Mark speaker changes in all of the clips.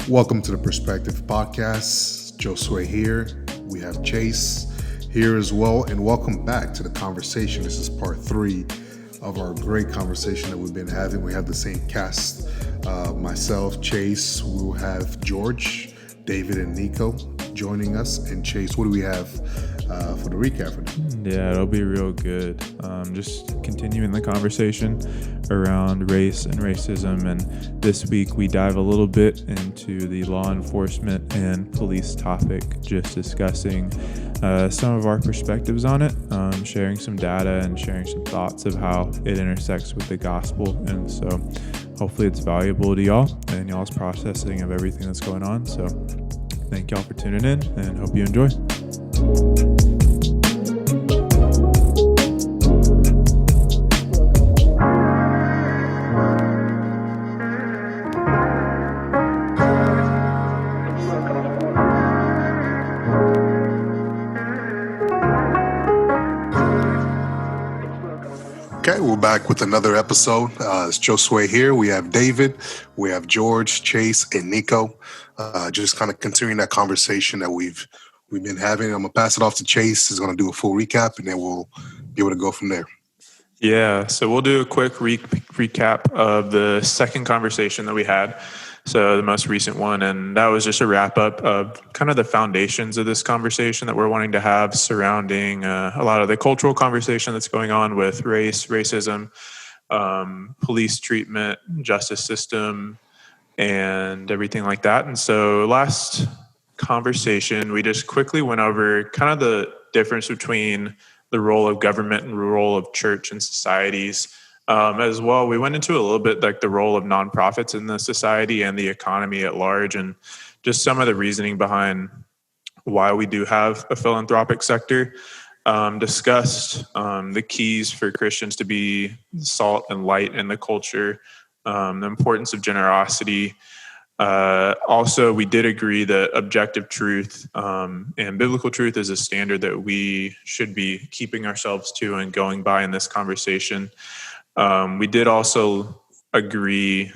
Speaker 1: Welcome to the Perspective Podcast. Josue here. We have Chase here as well. And welcome back to the conversation. This is part 3 of our great conversation that we've been having. We have the same cast. Myself, Chase. We will have George, David, and Nico joining us. And Chase, what do we have for the recap for them?
Speaker 2: Yeah, it'll be real good. Just continuing the conversation around race and racism. And this week we dive a little bit into the law enforcement and police topic, just discussing some of our perspectives on it, sharing some data and sharing some thoughts of how it intersects with the gospel. And so hopefully it's valuable to y'all and y'all's processing of everything that's going on. So thank y'all for tuning in and hope you enjoy.
Speaker 1: Okay, we're back with another episode. It's Josue here. We have David, we have George, Chase, and Nico. Just kind of continuing that conversation that we've been having. I'm gonna pass it off to Chase. He's gonna do a full recap, and then we'll be able to go from there.
Speaker 2: Yeah, so we'll do a quick recap of the second conversation that we had. So the most recent one, and that was just a wrap up of kind of the foundations of this conversation that we're wanting to have surrounding a lot of the cultural conversation that's going on with race, racism, police treatment, justice system, and everything like that. And so last conversation, we just quickly went over kind of the difference between the role of government and the role of church and societies. As well, we went into a little bit like the role of nonprofits in the society and the economy at large, and just some of the reasoning behind why we do have a philanthropic sector. Discussed the keys for Christians to be salt and light in the culture, the importance of generosity. Also, we did agree that objective truth and biblical truth is a standard that we should be keeping ourselves to and going by in this conversation. We did also agree,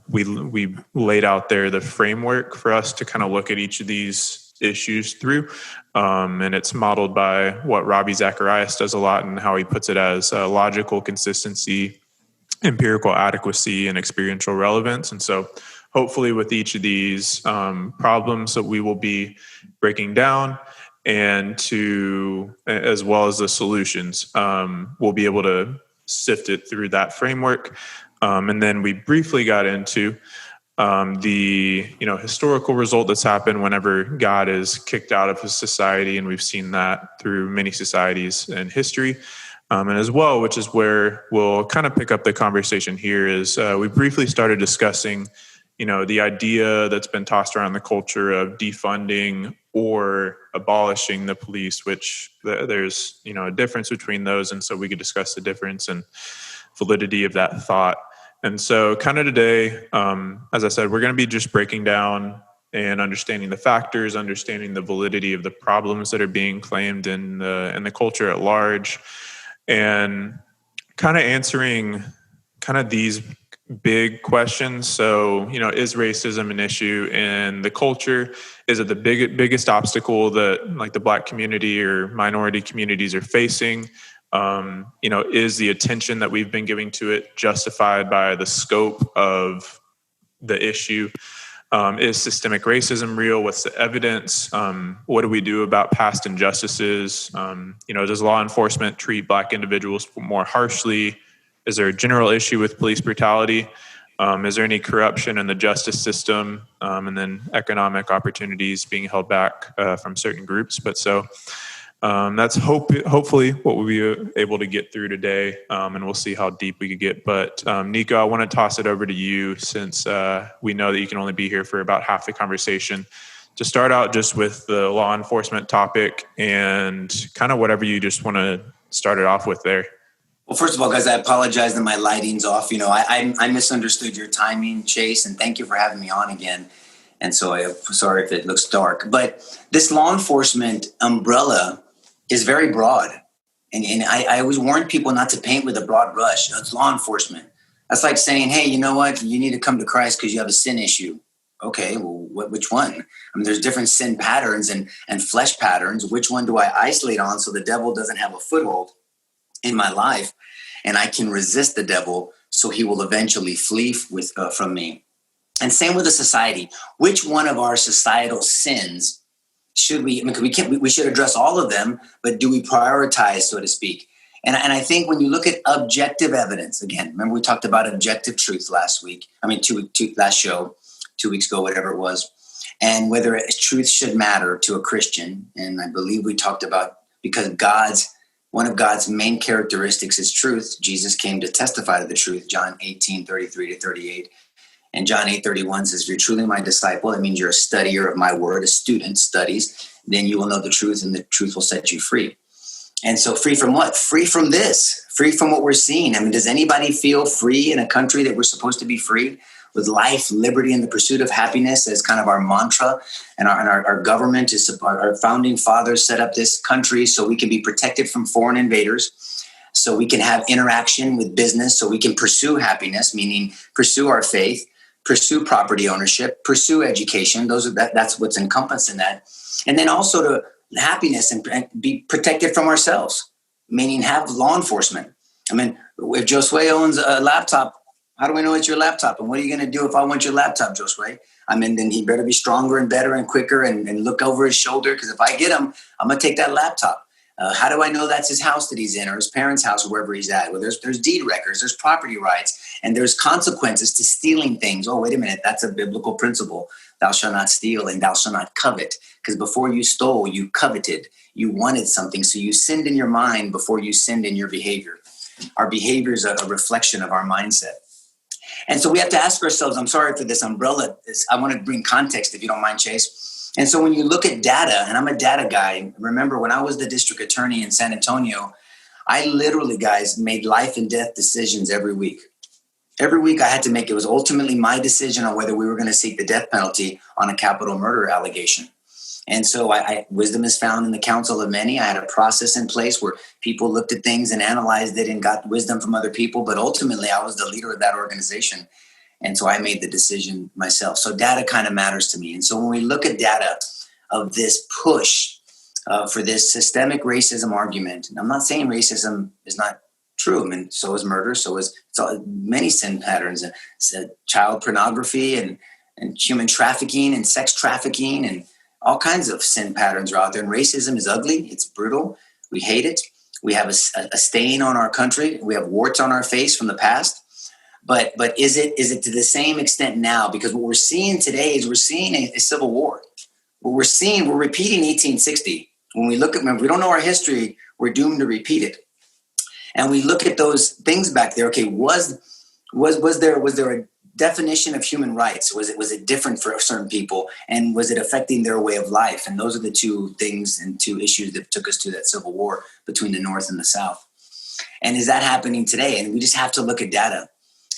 Speaker 2: we laid out there the framework for us to kind of look at each of these issues through, and it's modeled by what Ravi Zacharias does a lot and how he puts it as logical consistency, empirical adequacy, and experiential relevance. And so hopefully with each of these problems that we will be breaking down and to, as well as the solutions, we'll be able to sift it through that framework. And then we briefly got into the historical result that's happened whenever God is kicked out of his society. And we've seen that through many societies in history. And as well, which is where we'll kind of pick up the conversation here, is we briefly started discussing the idea that's been tossed around the culture of defunding or abolishing the police, which there's, a difference between those. And so we could discuss the difference and validity of that thought. And so kind of today, as I said, we're going to be just breaking down and understanding the factors, understanding the validity of the problems that are being claimed in the culture at large, and kind of answering kind of these big questions. So, is racism an issue in the culture? Is it the biggest obstacle that like the Black community or minority communities are facing? Is the attention that we've been giving to it justified by the scope of the issue? Is systemic racism real? What's the evidence? What do we do about past injustices? Does law enforcement treat Black individuals more harshly? Is there a general issue with police brutality? Is there any corruption in the justice system? And then economic opportunities being held back from certain groups. But so that's hopefully what we'll be able to get through today. And we'll see how deep we could get. But Nico, I want to toss it over to you, since we know that you can only be here for about half the conversation, to start out just with the law enforcement topic and kind of whatever you just want to start it off with there.
Speaker 3: Well, first of all, guys, I apologize that my lighting's off. I misunderstood your timing, Chase, and thank you for having me on again. And so I'm sorry if it looks dark. But this law enforcement umbrella is very broad. And I always warn people not to paint with a broad brush. It's law enforcement. That's like saying, hey, you know what? You need to come to Christ because you have a sin issue. Okay, well, which one? I mean, there's different sin patterns and flesh patterns. Which one do I isolate on so the devil doesn't have a foothold in my life, and I can resist the devil so he will eventually flee from me? And same with the society. Which one of our societal sins should we? I mean, we should address all of them, but do we prioritize, so to speak? And I think when you look at objective evidence, again, remember we talked about objective truth last week. I mean, last show, 2 weeks ago, whatever it was, and whether truth should matter to a Christian. And I believe we talked about, because one of God's main characteristics is truth. Jesus came to testify to the truth, John 18:33-38. And John 8:31 says, if you're truly my disciple, that means you're a studier of my word, a student studies, then you will know the truth and the truth will set you free. And so free from what? Free from this, free from what we're seeing. I mean, does anybody feel free in a country that we're supposed to be free, with life, liberty, and the pursuit of happiness as kind of our mantra? And our government our founding fathers set up this country so we can be protected from foreign invaders, so we can have interaction with business, so we can pursue happiness, meaning pursue our faith, pursue property ownership, pursue education. That's what's encompassed in that. And then also to happiness and be protected from ourselves, meaning have law enforcement. I mean, if Josue owns a laptop, how do we know it's your laptop? And what are you going to do if I want your laptop, Josue? I mean, then he better be stronger and better and quicker and look over his shoulder, because if I get him, I'm going to take that laptop. How do I know that's his house that he's in, or his parents' house, or wherever he's at? Well, there's deed records, there's property rights, and there's consequences to stealing things. Oh, wait a minute, that's a biblical principle. Thou shalt not steal and thou shalt not covet. Because before you stole, you coveted. You wanted something, so you sinned in your mind before you sinned in your behavior. Our behavior is a reflection of our mindset. And so we have to ask ourselves, I'm sorry for this umbrella. I want to bring context, if you don't mind, Chase. And so when you look at data, and I'm a data guy, remember when I was the district attorney in San Antonio, I literally, guys, made life and death decisions every week. Every week I had to make, it was ultimately my decision on whether we were going to seek the death penalty on a capital murder allegation. And so wisdom is found in the counsel of many. I had a process in place where people looked at things and analyzed it and got wisdom from other people. But ultimately, I was the leader of that organization. And so I made the decision myself. So data kind of matters to me. And so when we look at data of this push for this systemic racism argument, and I'm not saying racism is not true. I mean, so is murder. So is many sin patterns, and child pornography and human trafficking and sex trafficking, and all kinds of sin patterns are out there. And racism is ugly. It's brutal. We hate it. We have a stain on our country. We have warts on our face from the past. But is it to the same extent now? Because what we're seeing today is we're seeing a civil war. What we're repeating 1860. When we we don't know our history, we're doomed to repeat it. And we look at those things back there. Okay, was there a definition of human rights? Was it different for certain people, and was it affecting their way of life? And those are the two things and two issues that took us to that civil war between the North and the South. And is that happening today? And we just have to look at data.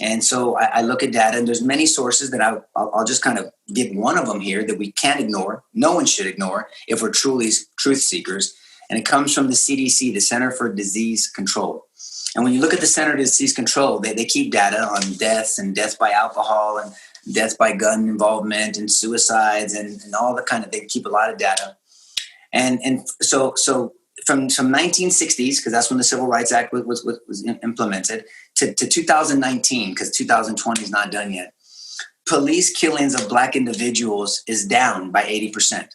Speaker 3: And so I look at data, and there's many sources that I'll just kind of give one of them here that we can't ignore. No one should ignore if we're truly truth seekers. And it comes from the CDC, the Center for Disease Control. And when you look at the Center for Disease Control, they keep data on deaths and deaths by alcohol and deaths by gun involvement and suicides and all the kind of, they keep a lot of data. And so from 1960s, because that's when the Civil Rights Act was implemented, to 2019, because 2020 is not done yet, police killings of Black individuals is down by 80%.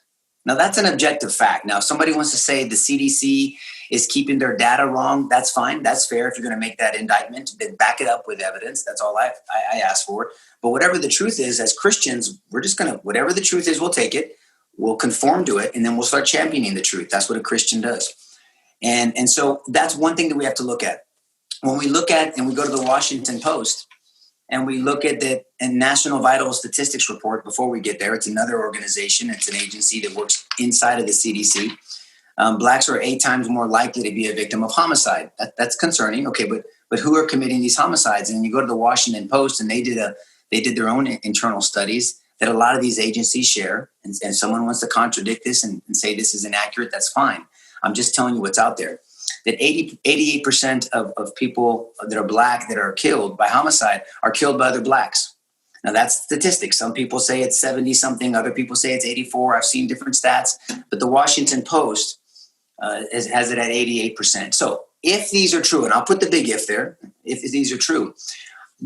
Speaker 3: Now, that's an objective fact. Now, if somebody wants to say the CDC is keeping their data wrong, that's fine. That's fair. If you're going to make that indictment, then back it up with evidence. That's all I ask for. But whatever the truth is, as Christians, we're just going to, whatever the truth is, we'll take it. We'll conform to it, and then we'll start championing the truth. That's what a Christian does. And so that's one thing that we have to look at. When we look at, and we go to the Washington Post, and we look at the National Vital Statistics Report before we get there. It's another organization. It's an agency that works inside of the CDC. Blacks are 8 times more likely to be a victim of homicide. That's concerning. Okay, but who are committing these homicides? And you go to the Washington Post, and they did their own internal studies that a lot of these agencies share. And someone wants to contradict this and say this is inaccurate, that's fine. I'm just telling you what's out there. That 88% of people that are Black that are killed by homicide are killed by other Blacks. Now that's statistics. Some people say it's 70 something. Other people say it's 84. I've seen different stats, but the Washington Post has it at 88%. So if these are true, and I'll put the big if there, if these are true,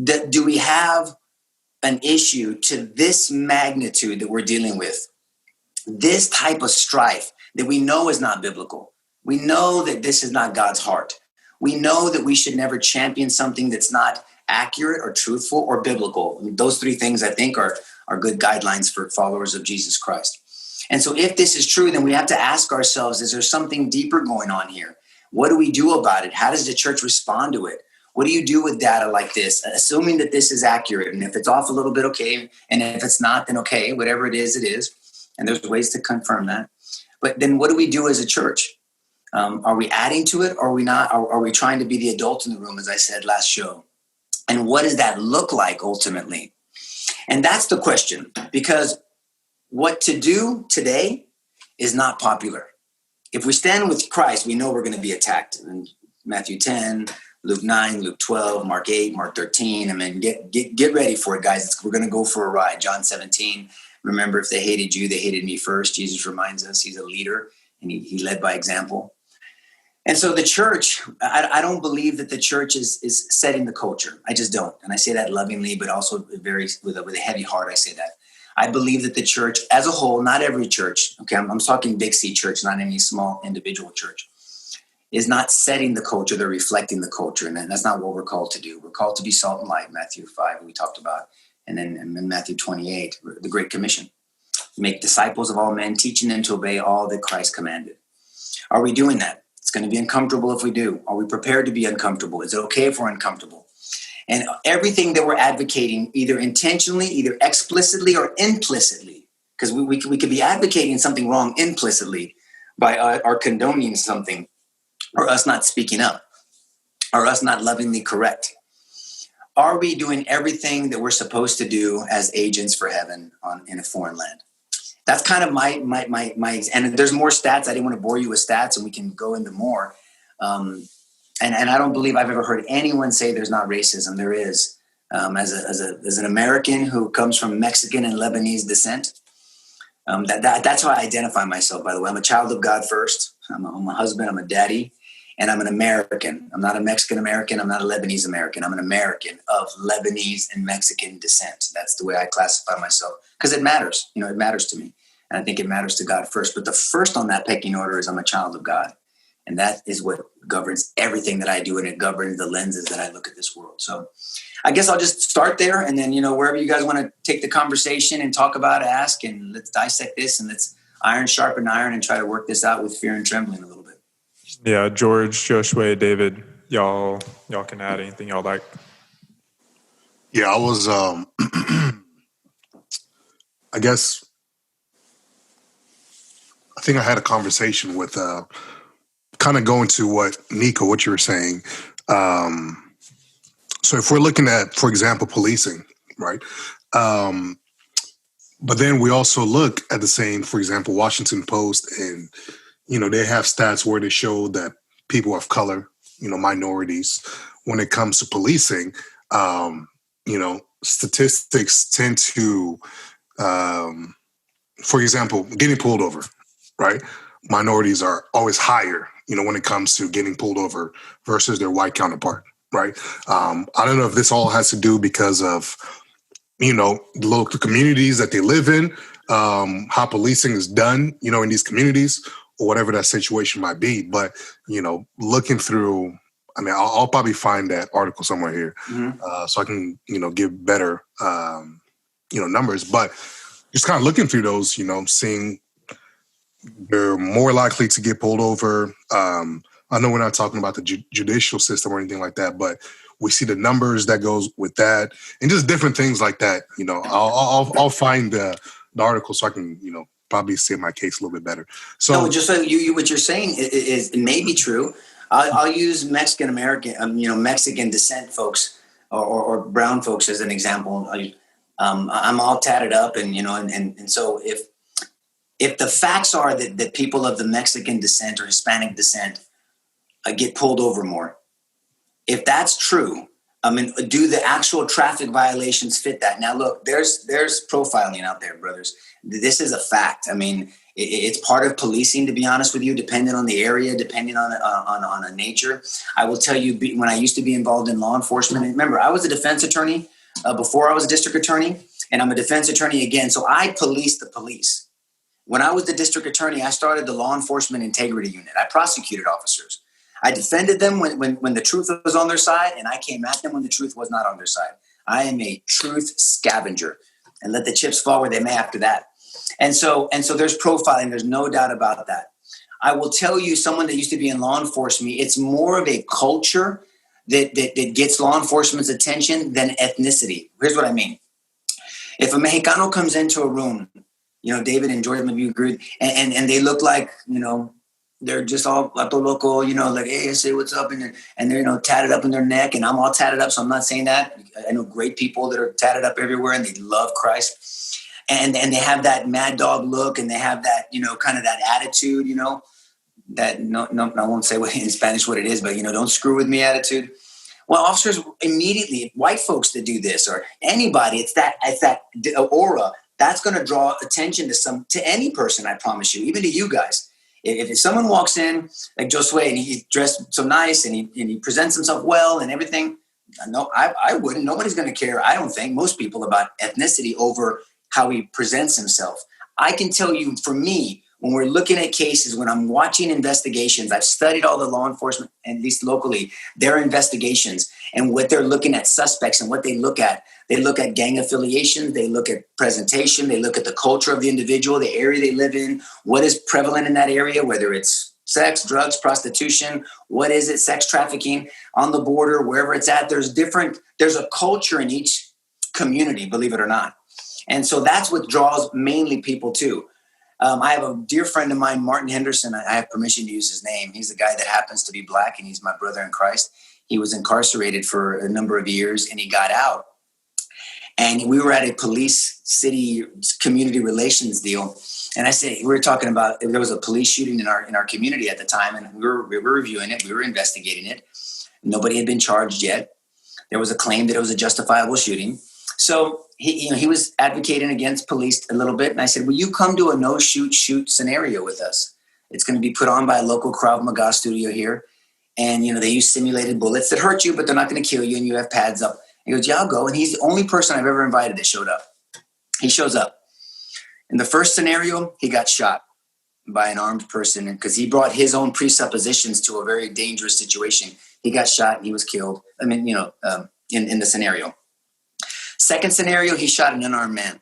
Speaker 3: do we have an issue to this magnitude that we're dealing with? This type of strife that we know is not biblical. We know that this is not God's heart. We know that we should never champion something that's not accurate or truthful or biblical. I mean, those three things, I think, are good guidelines for followers of Jesus Christ. And so if this is true, then we have to ask ourselves, is there something deeper going on here? What do we do about it? How does the church respond to it? What do you do with data like this, assuming that this is accurate? And if it's off a little bit, okay. And if it's not, then okay, whatever it is, it is. And there's ways to confirm that. But then what do we do as a church? Are we adding to it or are we not? Are we trying to be the adult in the room, as I said last show? And what does that look like ultimately? And that's the question, because what to do today is not popular. If we stand with Christ, we know we're going to be attacked. In Matthew 10, Luke 9, Luke 12, Mark 8, Mark 13. I mean, get ready for it, guys. We're going to go for a ride. John 17. Remember, if they hated you, they hated me first. Jesus reminds us he's a leader and he led by example. And so the church, I don't believe that the church is setting the culture. I just don't. And I say that lovingly, but also with a heavy heart, I say that. I believe that the church as a whole, not every church, okay, I'm talking big C church, not any small individual church, is not setting the culture, they're reflecting the culture. And that's not what we're called to do. We're called to be salt and light, Matthew 5, we talked about. And then in Matthew 28, the Great Commission. Make disciples of all men, teaching them to obey all that Christ commanded. Are we doing that? It's going to be uncomfortable if we do. Are we prepared to be uncomfortable? Is it okay if we're uncomfortable? And everything that we're advocating, either intentionally, either explicitly or implicitly, because we could be advocating something wrong implicitly by our condoning something, or us not speaking up, or us not lovingly correct. Are we doing everything that we're supposed to do as agents for heaven in a foreign land? That's kind of my, and there's more stats. I didn't want to bore you with stats, and we can go into more. And I don't believe I've ever heard anyone say there's not racism. There is. As an American who comes from Mexican and Lebanese descent, that's how I identify myself, by the way. I'm a child of God first. I'm a husband. I'm a daddy. And I'm an American. I'm not a Mexican American. I'm not a Lebanese American. I'm an American of Lebanese and Mexican descent. That's the way I classify myself, because it matters. You know, it matters to me. And I think it matters to God first. But the first on that pecking order is I'm a child of God. And that is what governs everything that I do. And it governs the lenses that I look at this world. So I guess I'll just start there. And then, wherever you guys want to take the conversation and talk about it, ask, and let's dissect this, and let's iron sharpen iron and try to work this out with fear and trembling a little bit.
Speaker 2: Yeah, George, Josue, David, y'all can add anything y'all like.
Speaker 1: Yeah, I was, I guess, I think I had a conversation with, kind of going to what you were saying. So if we're looking at, for example, policing, right? But then we also look at the same, for example, Washington Post, and they have stats where they show that people of color, minorities, when it comes to policing, statistics tend to, for example, getting pulled over, right? Minorities are always higher, when it comes to getting pulled over versus their white counterpart, right? I don't know if this all has to do because of, the local communities that they live in, how policing is done, in these communities, or whatever that situation might be. But, looking through, I'll probably find that article somewhere here, so I can, give better, numbers. But just kind of looking through those, seeing they're more likely to get pulled over. I know we're not talking about the judicial system or anything like that, but we see the numbers that goes with that, and just different things like that. I'll find the article so I can, probably say my case a little bit better. So,
Speaker 3: no, just so what you're saying is it may be true. I'll use Mexican American, Mexican descent folks or brown folks as an example. I'm all tatted up, and so if the facts are that people of the Mexican descent or Hispanic descent get pulled over more, if that's true, I mean, do the actual traffic violations fit that? Now, look, there's profiling out there, brothers. This is a fact. I mean, it's part of policing, to be honest with you, depending on the area, depending on a nature. I will tell you, when I used to be involved in law enforcement, and remember, I was a defense attorney before I was a district attorney, and I'm a defense attorney again. So I police the police. When I was the district attorney, I started the law enforcement integrity unit. I prosecuted officers. I defended them when the truth was on their side, and I came at them when the truth was not on their side. I am a truth scavenger, and let the chips fall where they may after that. And so there's profiling. There's no doubt about that. I will tell you, someone that used to be in law enforcement, it's more of a culture that gets law enforcement's attention than ethnicity. Here's what I mean. If a Mexicano comes into a room, David and Jordan, maybe you agree, and they look like, they're just all vato loco, like, hey, say what's up, and they're, tatted up in their neck, and I'm all tatted up, so I'm not saying that. I know great people that are tatted up everywhere, and they love Christ, and they have that mad dog look, and they have that, kind of that attitude, that no, I won't say in Spanish what it is, but don't screw with me attitude. Well, officers immediately, white folks that do this, or anybody, it's that aura that's going to draw attention to any person. I promise you, even to you guys. If someone walks in like Josue and he's dressed so nice and he presents himself well and everything, no, I wouldn't. Nobody's going to care. I don't think most people about ethnicity over how he presents himself. I can tell you, for me, when we're looking at cases, when I'm watching investigations, I've studied all the law enforcement, at least locally, their investigations and what they're looking at suspects and what they look at. They look at gang affiliation. They look at presentation. They look at the culture of the individual, the area they live in, what is prevalent in that area, whether it's sex, drugs, prostitution, what is it, sex trafficking on the border, wherever it's at. There's a culture in each community, believe it or not. And so that's what draws mainly people too. I have a dear friend of mine, Martin Henderson. I have permission to use his name. He's a guy that happens to be black, and he's my brother in Christ. He was incarcerated for a number of years, and he got out. And we were at a police city community relations deal. And we were talking about, there was a police shooting in our community at the time, and we were reviewing it. We were investigating it. Nobody had been charged yet. There was a claim that it was a justifiable shooting. So he was advocating against police a little bit. And I said, will you come to a no shoot scenario with us? It's going to be put on by a local Krav Maga studio here. And, they use simulated bullets that hurt you, but they're not going to kill you. And you have pads up. He goes, yeah, I'll go. And he's the only person I've ever invited that showed up. He shows up. In the first scenario, he got shot by an armed person because he brought his own presuppositions to a very dangerous situation. He got shot and he was killed. I mean, in the scenario. Second scenario, he shot an unarmed man.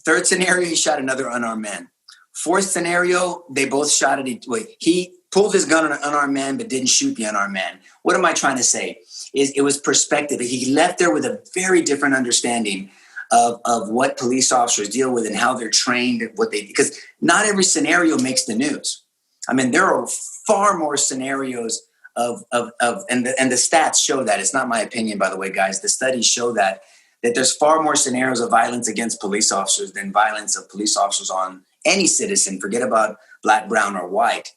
Speaker 3: Third scenario, he shot another unarmed man. Fourth scenario, they both shot at each way. He pulled his gun on an unarmed man, but didn't shoot the unarmed man. What am I trying to say? It was perspective. He left there with a very different understanding of what police officers deal with and how they're trained, because not every scenario makes the news. I mean, there are far more scenarios and the stats show that. It's not my opinion, by the way, guys. The studies show that there's far more scenarios of violence against police officers than violence of police officers on any citizen. Forget about black, brown, or white.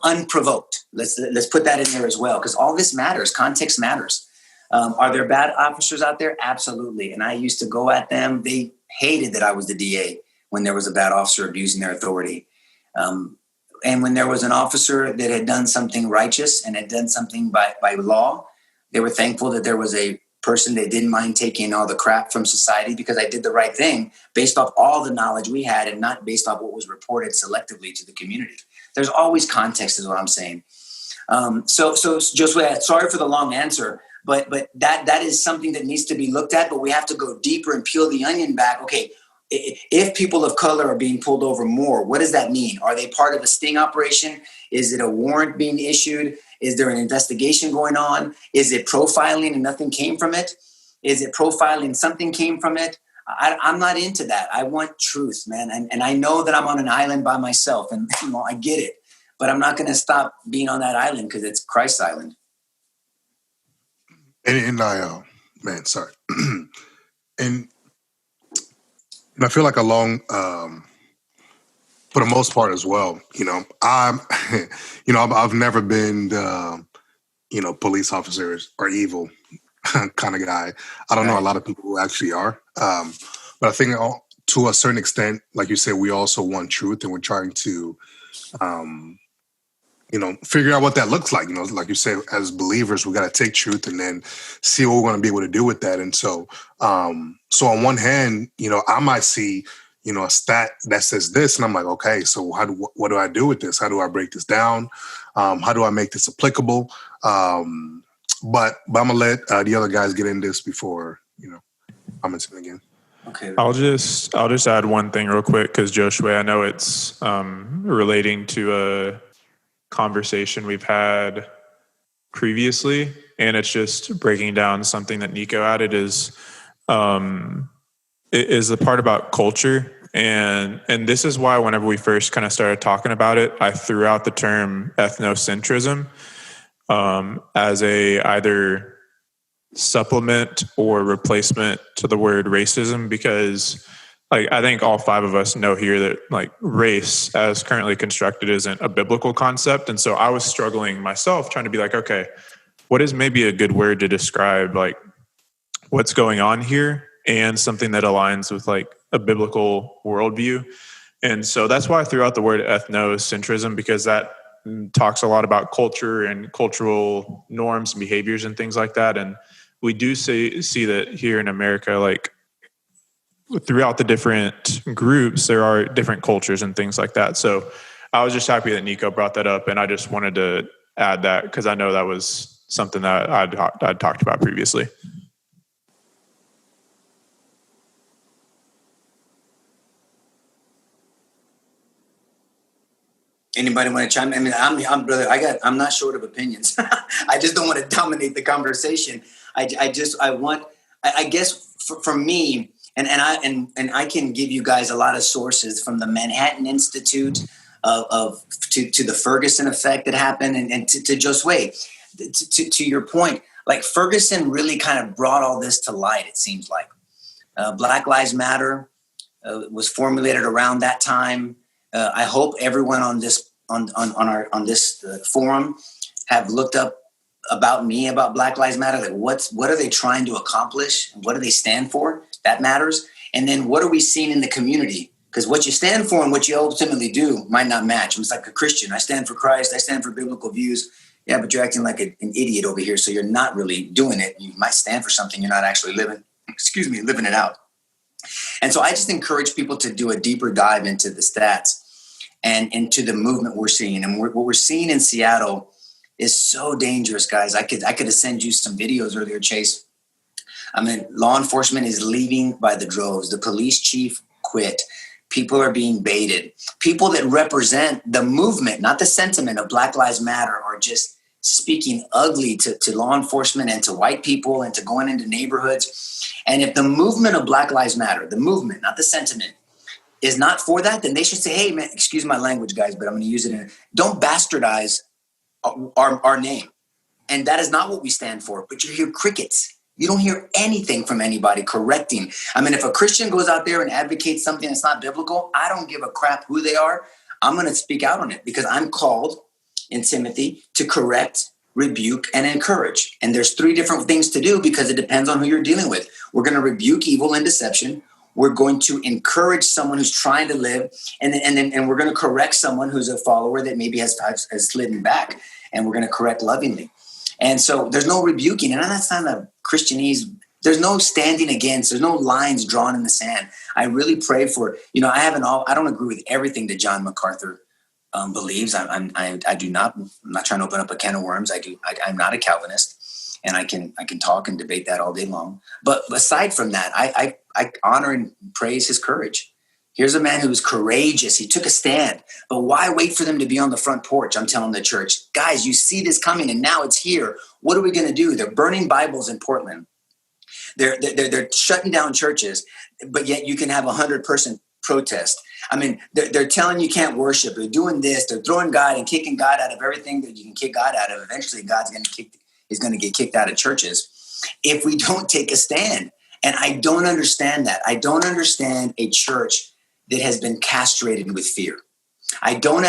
Speaker 3: Unprovoked. Let's put that in there as well, because all this matters. Context matters. Are there bad officers out there? Absolutely. And I used to go at them. They hated that I was the DA when there was a bad officer abusing their authority. And when there was an officer that had done something righteous and had done something by law, they were thankful that there was a person that didn't mind taking all the crap from society because I did the right thing based off all the knowledge we had and not based off what was reported selectively to the community. There's always context is what I'm saying. So Josue, sorry for the long answer, but that is something that needs to be looked at, but we have to go deeper and peel the onion back. Okay, if people of color are being pulled over more, what does that mean? Are they part of a sting operation? Is it a warrant being issued? Is there an investigation going on? Is it profiling and nothing came from it? Is it profiling something came from it? I'm not into that. I want truth, man. And I know that I'm on an island by myself and I get it, but I'm not going to stop being on that island because it's Christ's island.
Speaker 1: And I, man, sorry. and I feel like for the most part as well, I've never been, police officers are evil. kind of guy. I don't know a lot of people who actually are. But I think to a certain extent, like you said, we also want truth, and we're trying to, figure out what that looks like. Like you say, as believers, we got to take truth and then see what we're going to be able to do with that. And so, so on one hand, I might see, a stat that says this, and I'm like, okay, so what do I do with this? How do I break this down? How do I make this applicable? But I'm gonna let the other guys get in this before I'm into it again.
Speaker 3: Okay.
Speaker 2: I'll just add one thing real quick, because Josue, I know it's relating to a conversation we've had previously, and it's just breaking down something that Nico added is the part about culture. And this is why whenever we first kind of started talking about it, I threw out the term ethnocentrism as a either supplement or replacement to the word racism, because I think all five of us know here that race as currently constructed isn't a biblical concept. And so I was struggling myself trying to be okay, what is maybe a good word to describe what's going on here, and something that aligns with a biblical worldview. And so that's why I threw out the word ethnocentrism, because that talks a lot about culture and cultural norms and behaviors and things like that. And we do see that here in America, throughout the different groups, there are different cultures and things like that. So I was just happy that Nico brought that up, and I just wanted to add that because I know that was something that I'd talked about previously.
Speaker 3: Anybody want to chime in? I mean, I'm brother. I'm not short of opinions. I just don't want to dominate the conversation. I guess for me, and I can give you guys a lot of sources from the Manhattan Institute to the Ferguson effect that happened, and to Josue. To your point, Ferguson really kind of brought all this to light. It seems like Black Lives Matter was formulated around that time. I hope everyone on this forum have looked up about Black Lives Matter. What are they trying to accomplish? What do they stand for? That matters. And then what are we seeing in the community? Because what you stand for and what you ultimately do might not match. I'm just like a Christian. I stand for Christ. I stand for biblical views. Yeah, but you're acting like an idiot over here. So you're not really doing it. You might stand for something. You're not actually living it out. And so I just encourage people to do a deeper dive into the stats and into the movement we're seeing. And what we're seeing in Seattle is so dangerous, guys. I could send you some videos earlier, Chase. I mean, law enforcement is leaving by the droves. The police chief quit. People are being baited. People that represent the movement, not the sentiment of Black Lives Matter, are just speaking ugly to law enforcement and to white people and to going into neighborhoods. And if the movement of Black Lives Matter, the movement, not the sentiment, is not for that, then they should say, hey, man, excuse my language, guys, but I'm going to use it. Don't bastardize our name. And that is not what we stand for. But you hear crickets. You don't hear anything from anybody correcting. I mean, if a Christian goes out there and advocates something that's not biblical, I don't give a crap who they are. I'm going to speak out on it because I'm called in Timothy to correct, rebuke, and encourage. And there's 3 different things to do because it depends on who you're dealing with. We're going to rebuke evil and deception. We're going to encourage someone who's trying to live, and we're going to correct someone who's a follower that maybe has slidden back, and we're going to correct lovingly. And so there's no rebuking, and that's not a Christianese. There's no standing against. There's no lines drawn in the sand. I really pray for. I don't agree with everything that John MacArthur believes. I do not. I'm not trying to open up a can of worms. I'm not a Calvinist. And I can talk and debate that all day long. But aside from that, I honor and praise his courage. Here's a man who was courageous. He took a stand. But why wait for them to be on the front porch? I'm telling the church, guys, you see this coming, and now it's here. What are we going to do? They're burning Bibles in Portland. They're shutting down churches, but yet you can have 100-person protest. I mean, they're telling you can't worship. They're doing this. They're throwing God and kicking God out of everything that you can kick God out of. Eventually, God's is going to get kicked out of churches if we don't take a stand. And I don't understand that. I don't understand a church that has been castrated with fear. I don't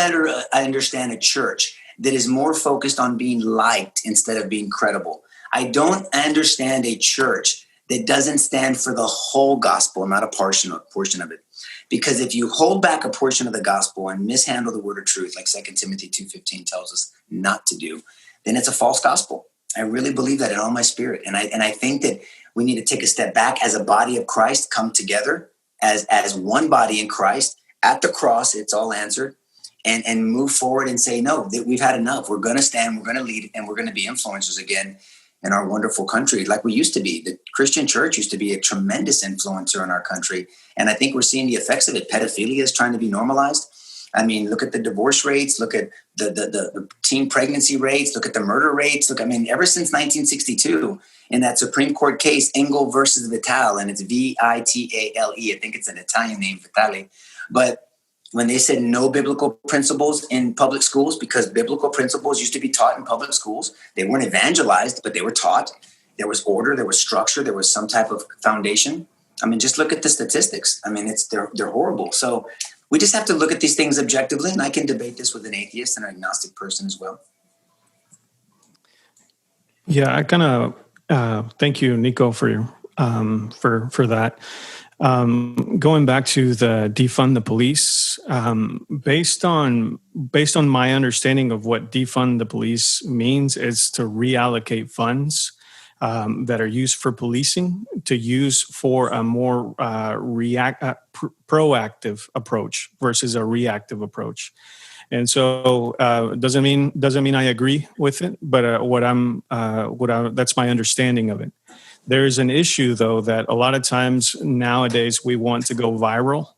Speaker 3: understand a church that is more focused on being liked instead of being credible. I don't understand a church that doesn't stand for the whole gospel, not a portion of it. Because if you hold back a portion of the gospel and mishandle the word of truth, like 2 Timothy 2:15 tells us not to do, then it's a false gospel. I really believe that in all my spirit. And I think that we need to take a step back as a body of Christ, come together as one body in Christ. At the cross, it's all answered. And move forward and say, no, that we've had enough. We're going to stand, we're going to lead, and we're going to be influencers again in our wonderful country like we used to be. The Christian church used to be a tremendous influencer in our country. And I think we're seeing the effects of it. Pedophilia is trying to be normalized. I mean, look at the divorce rates, look at the teen pregnancy rates, look at the murder rates. Ever since 1962, in that Supreme Court case, Engel versus Vitale, and it's Vitale. I think it's an Italian name, Vitale. But when they said no biblical principles in public schools, because biblical principles used to be taught in public schools, they weren't evangelized, but they were taught. There was order, there was structure, there was some type of foundation. Just look at the statistics. They're horrible. So we just have to look at these things objectively, and I can debate this with an atheist and an agnostic person as well.
Speaker 4: Yeah, I kind of thank you, Nico, for that. Going back to the defund the police, based on my understanding of what defund the police means, is to reallocate funds that are used for policing to use for a more proactive approach versus a reactive approach. And so doesn't mean I agree with it, but that's my understanding of it. There's an issue, though, that a lot of times nowadays we want to go viral.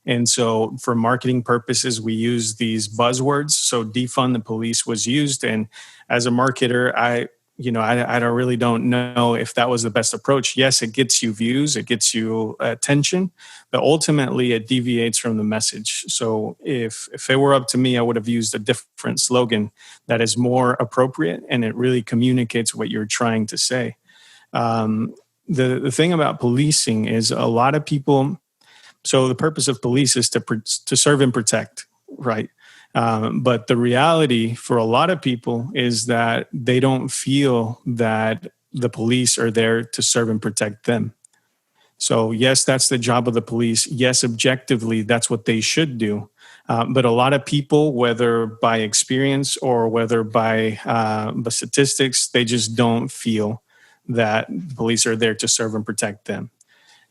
Speaker 4: And so for marketing purposes, we use these buzzwords. So defund the police was used. And as a marketer, I really don't know if that was the best approach. Yes, it gets you views, it gets you attention, but ultimately it deviates from the message. So if it were up to me, I would have used a different slogan that is more appropriate and it really communicates what you're trying to say. The thing about policing is a lot of people. So the purpose of police is to serve and protect, right? But the reality for a lot of people is that they don't feel that the police are there to serve and protect them. So yes, that's the job of the police. Yes, objectively, that's what they should do. But a lot of people, whether by experience or whether by statistics, they just don't feel that police are there to serve and protect them.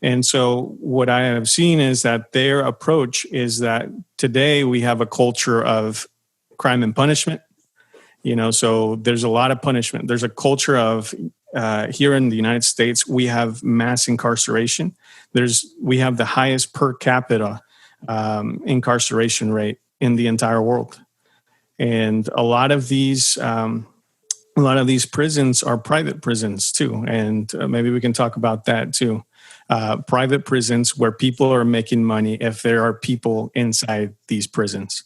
Speaker 4: And so what I have seen is that their approach is that today we have a culture of crime and punishment. So there's a lot of punishment. There's a culture of, here in the United States, we have mass incarceration. We have the highest per capita incarceration rate in the entire world. And a lot of these prisons are private prisons too. And maybe we can talk about that too. Private prisons where people are making money if there are people inside these prisons.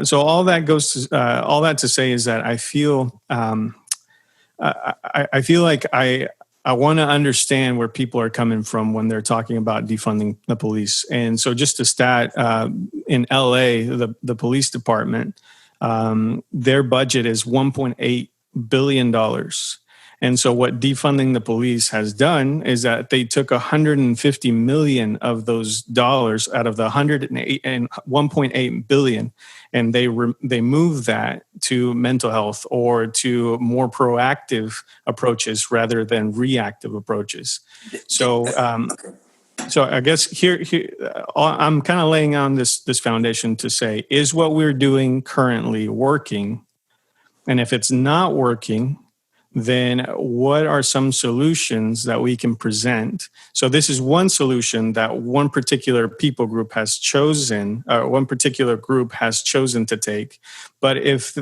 Speaker 4: So all that to say is that I feel like I want to understand where people are coming from when they're talking about defunding the police. And so just a stat, in LA, the police department, their budget is $1.8 billion. And so what defunding the police has done is that they took 150 million of those dollars out of the 1.8 billion, and they moved that to mental health or to more proactive approaches rather than reactive approaches. So, so I guess here I'm kind of laying on this foundation to say, is what we're doing currently working? And if it's not working, then what are some solutions that we can present? So this is one solution that one particular people group has chosen, one particular group has chosen to take. But if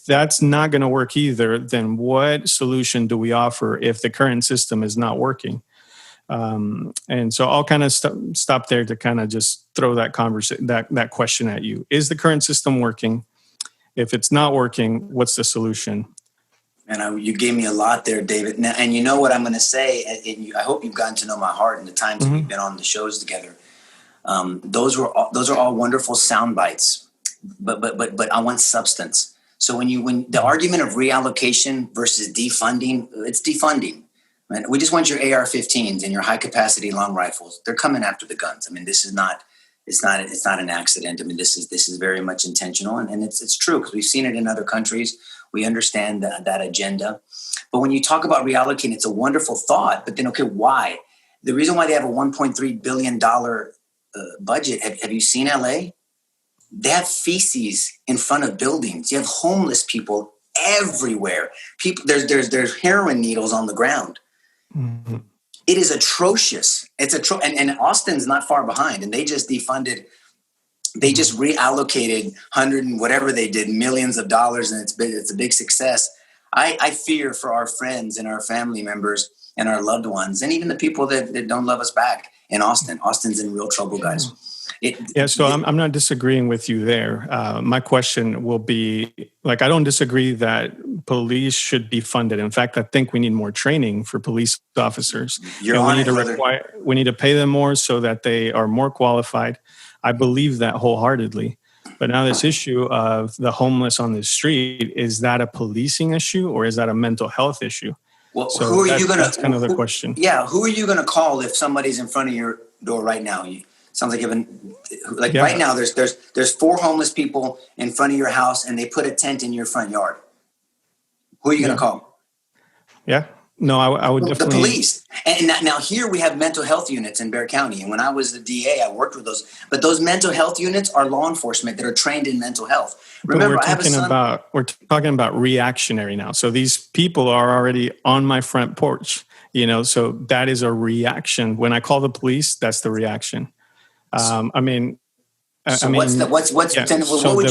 Speaker 4: that's not going to work either, then what solution do we offer if the current system is not working? And so I'll kind of stop there to kind of just throw that question at you. Is the current system working? If it's not working, what's the solution?
Speaker 3: And you gave me a lot there, David. Now, and you know what I'm going to say, and I hope you've gotten to know my heart in the times that we've been on the shows together. Those are all wonderful sound bites, but I want substance. So when the argument of reallocation versus defunding, it's defunding. Right? We just want your AR-15s and your high capacity long rifles. They're coming after the guns. I mean, this is not, it's not an accident. I mean, this is very much intentional, and it's true because we've seen it in other countries. We understand that agenda. But when you talk about reallocating, it's a wonderful thought. But then, okay, why? The reason why they have a $1.3 billion budget, have you seen LA? They have feces in front of buildings. You have homeless people everywhere. People, there's heroin needles on the ground. Mm-hmm. It is atrocious. It's and Austin's not far behind. And they just defunded. They just reallocated 100 and whatever they did, millions of dollars, and it's a big success. I fear for our friends and our family members and our loved ones, and even the people that don't love us back in Austin. Austin's in real trouble, guys.
Speaker 4: I'm not disagreeing with you there. My question will be, like, I don't disagree that police should be funded. In fact, I think we need more training for police officers. We need to pay them more so that they are more qualified. I believe that wholeheartedly. But now this issue of the homeless on the street, is that a policing issue or is that a mental health issue?
Speaker 3: Well, so who are you going to?
Speaker 4: That's kind of the question.
Speaker 3: Yeah, who are you going to call if somebody's in front of your door right now? Sounds like right now there's 4 homeless people in front of your house and they put a tent in your front yard. Who are you going to call?
Speaker 4: Yeah. No, I would definitely.
Speaker 3: The police. And now here we have mental health units in Bexar County. And when I was the DA, I worked with those. But those mental health units are law enforcement that are trained in mental health. Remember,
Speaker 4: we're talking about reactionary now. So these people are already on my front porch, so that is a reaction. When I call the police, that's the reaction. What would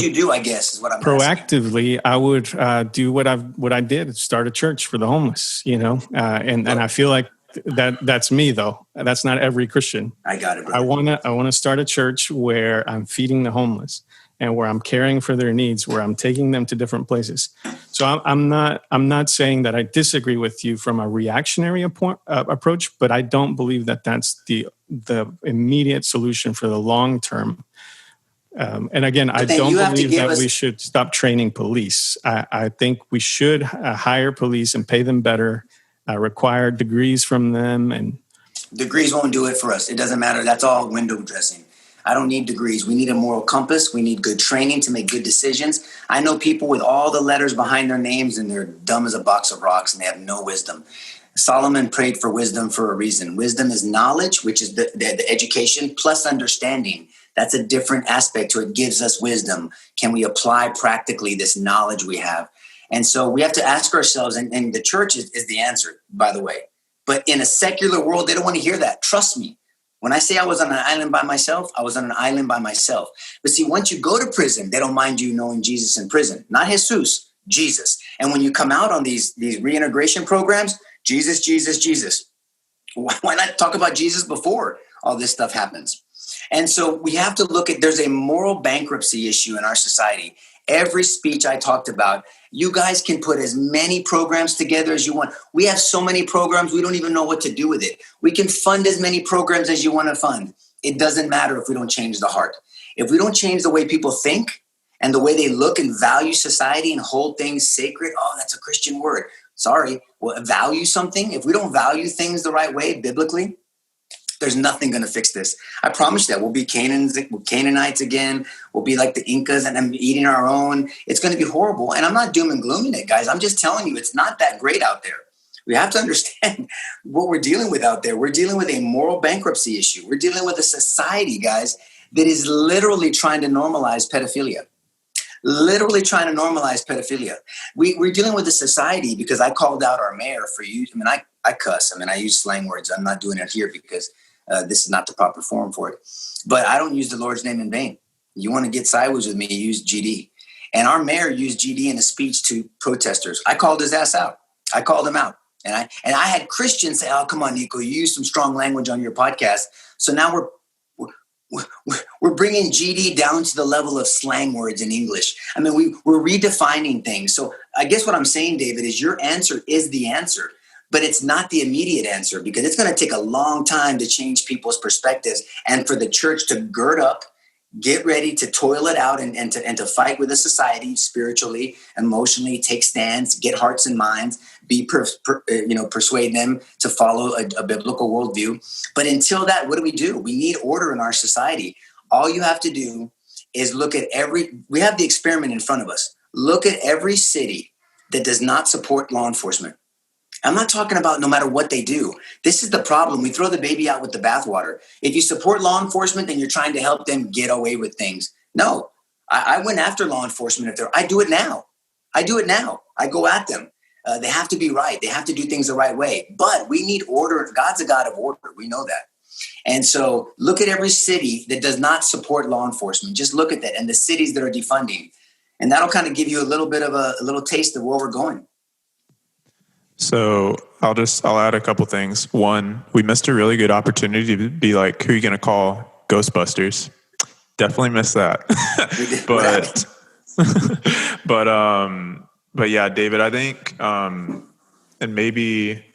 Speaker 4: you do? I guess is what I'm proactively asking. I would do what I did: start a church for the homeless. And I feel like that's me though. That's not every Christian.
Speaker 3: I got it. Brother.
Speaker 4: I want to start a church where I'm feeding the homeless and where I'm caring for their needs, where I'm taking them to different places. So I'm not saying that I disagree with you from a reactionary approach, but I don't believe that that's the immediate solution for the long term. And again, I don't believe that we should stop training police. I think we should hire police and pay them better, require degrees from them. And
Speaker 3: degrees won't do it for us. It doesn't matter. That's all window dressing. I don't need degrees. We need a moral compass. We need good training to make good decisions. I know people with all the letters behind their names and they're dumb as a box of rocks and they have no wisdom. Solomon prayed for wisdom for a reason. Wisdom is knowledge, which is the education, plus understanding. That's a different aspect to it. It gives us wisdom. Can we apply practically this knowledge we have? And so we have to ask ourselves, and the church is the answer, by the way. But in a secular world, they don't want to hear that. Trust me. When I say I was on an island by myself, I was on an island by myself. But see, once you go to prison, they don't mind you knowing Jesus in prison. Not Jesus, Jesus. And when you come out on these reintegration programs, Jesus, Jesus, Jesus. Why not talk about Jesus before all this stuff happens? And so we have to look at, there's a moral bankruptcy issue in our society. Every speech I talked about, you guys can put as many programs together as you want. We have so many programs, we don't even know what to do with it. We can fund as many programs as you want to fund. It doesn't matter if we don't change the heart. If we don't change the way people think and the way they look and value society and hold things sacred, oh, that's a Christian word. Sorry, well, value something. If we don't value things the right way biblically, there's nothing going to fix this. I promise that we'll be Canaanites again. We'll be like the Incas and I'm eating our own. It's going to be horrible. And I'm not doom and glooming it, guys. I'm just telling you, it's not that great out there. We have to understand what we're dealing with out there. We're dealing with a moral bankruptcy issue. We're dealing with a society, guys, that is literally trying to normalize pedophilia. Literally trying to normalize pedophilia. We're dealing with a society because I called out our mayor for you. I mean, I cuss. I mean, I use slang words. I'm not doing it here because this is not the proper forum for it. But I don't use the Lord's name in vain. You want to get sideways with me, use GD. And our mayor used GD in a speech to protesters. I called his ass out. I called him out. And I had Christians say, oh, come on, Nico, you use some strong language on your podcast. So now we're bringing GD down to the level of slang words in English. I mean, we're redefining things. So I guess what I'm saying, David, is your answer is the answer. But it's not the immediate answer because it's going to take a long time to change people's perspectives and for the church to gird up get ready to toil it out and to fight with the society spiritually, emotionally, take stands, get hearts and minds, persuade them to follow a biblical worldview. But until that, what do? We need order in our society. All you have to do is we have the experiment in front of us. Look at every city that does not support law enforcement. I'm not talking about no matter what they do. This is the problem. We throw the baby out with the bathwater. If you support law enforcement, then you're trying to help them get away with things. No, I went after law enforcement. I do it now. I go at them. They have to be right. They have to do things the right way. But we need order. God's a God of order. We know that. And so look at every city that does not support law enforcement. Just look at that, and the cities that are defunding. And that'll kind of give you a little bit of a little taste of where we're going.
Speaker 2: So I'll add a couple things. One, we missed a really good opportunity to be like, who are you going to call? Ghostbusters. Definitely missed that. but yeah, David, I think, and maybe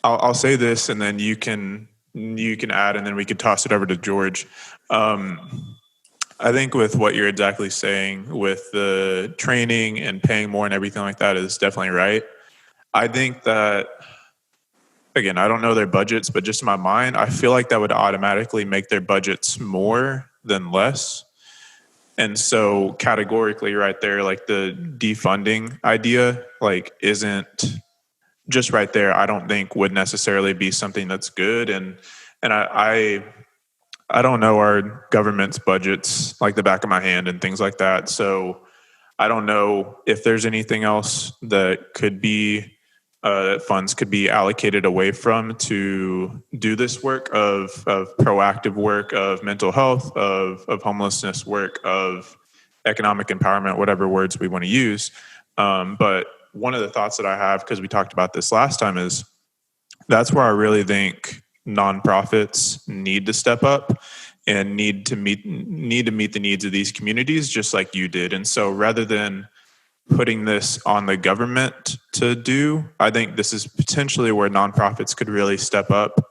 Speaker 2: I'll say this, and then you can add, and then we could toss it over to George. I think with what you're exactly saying with the training and paying more and everything like that is definitely right. I think that, again, I don't know their budgets, but just in my mind, I feel like that would automatically make their budgets more than less. And so categorically right there, like the defunding idea, like isn't just right there, I don't think would necessarily be something that's good. And I don't know our government's budgets like the back of my hand and things like that. So I don't know if there's anything else that could be funds could be allocated away from to do this work of proactive work, of mental health, of homelessness work, of economic empowerment, whatever words we want to use. But one of the thoughts that I have, because we talked about this last time, is that's where I really think nonprofits need to step up and need to meet the needs of these communities, just like you did. And so rather than putting this on the government to do, I think this is potentially where nonprofits could really step up.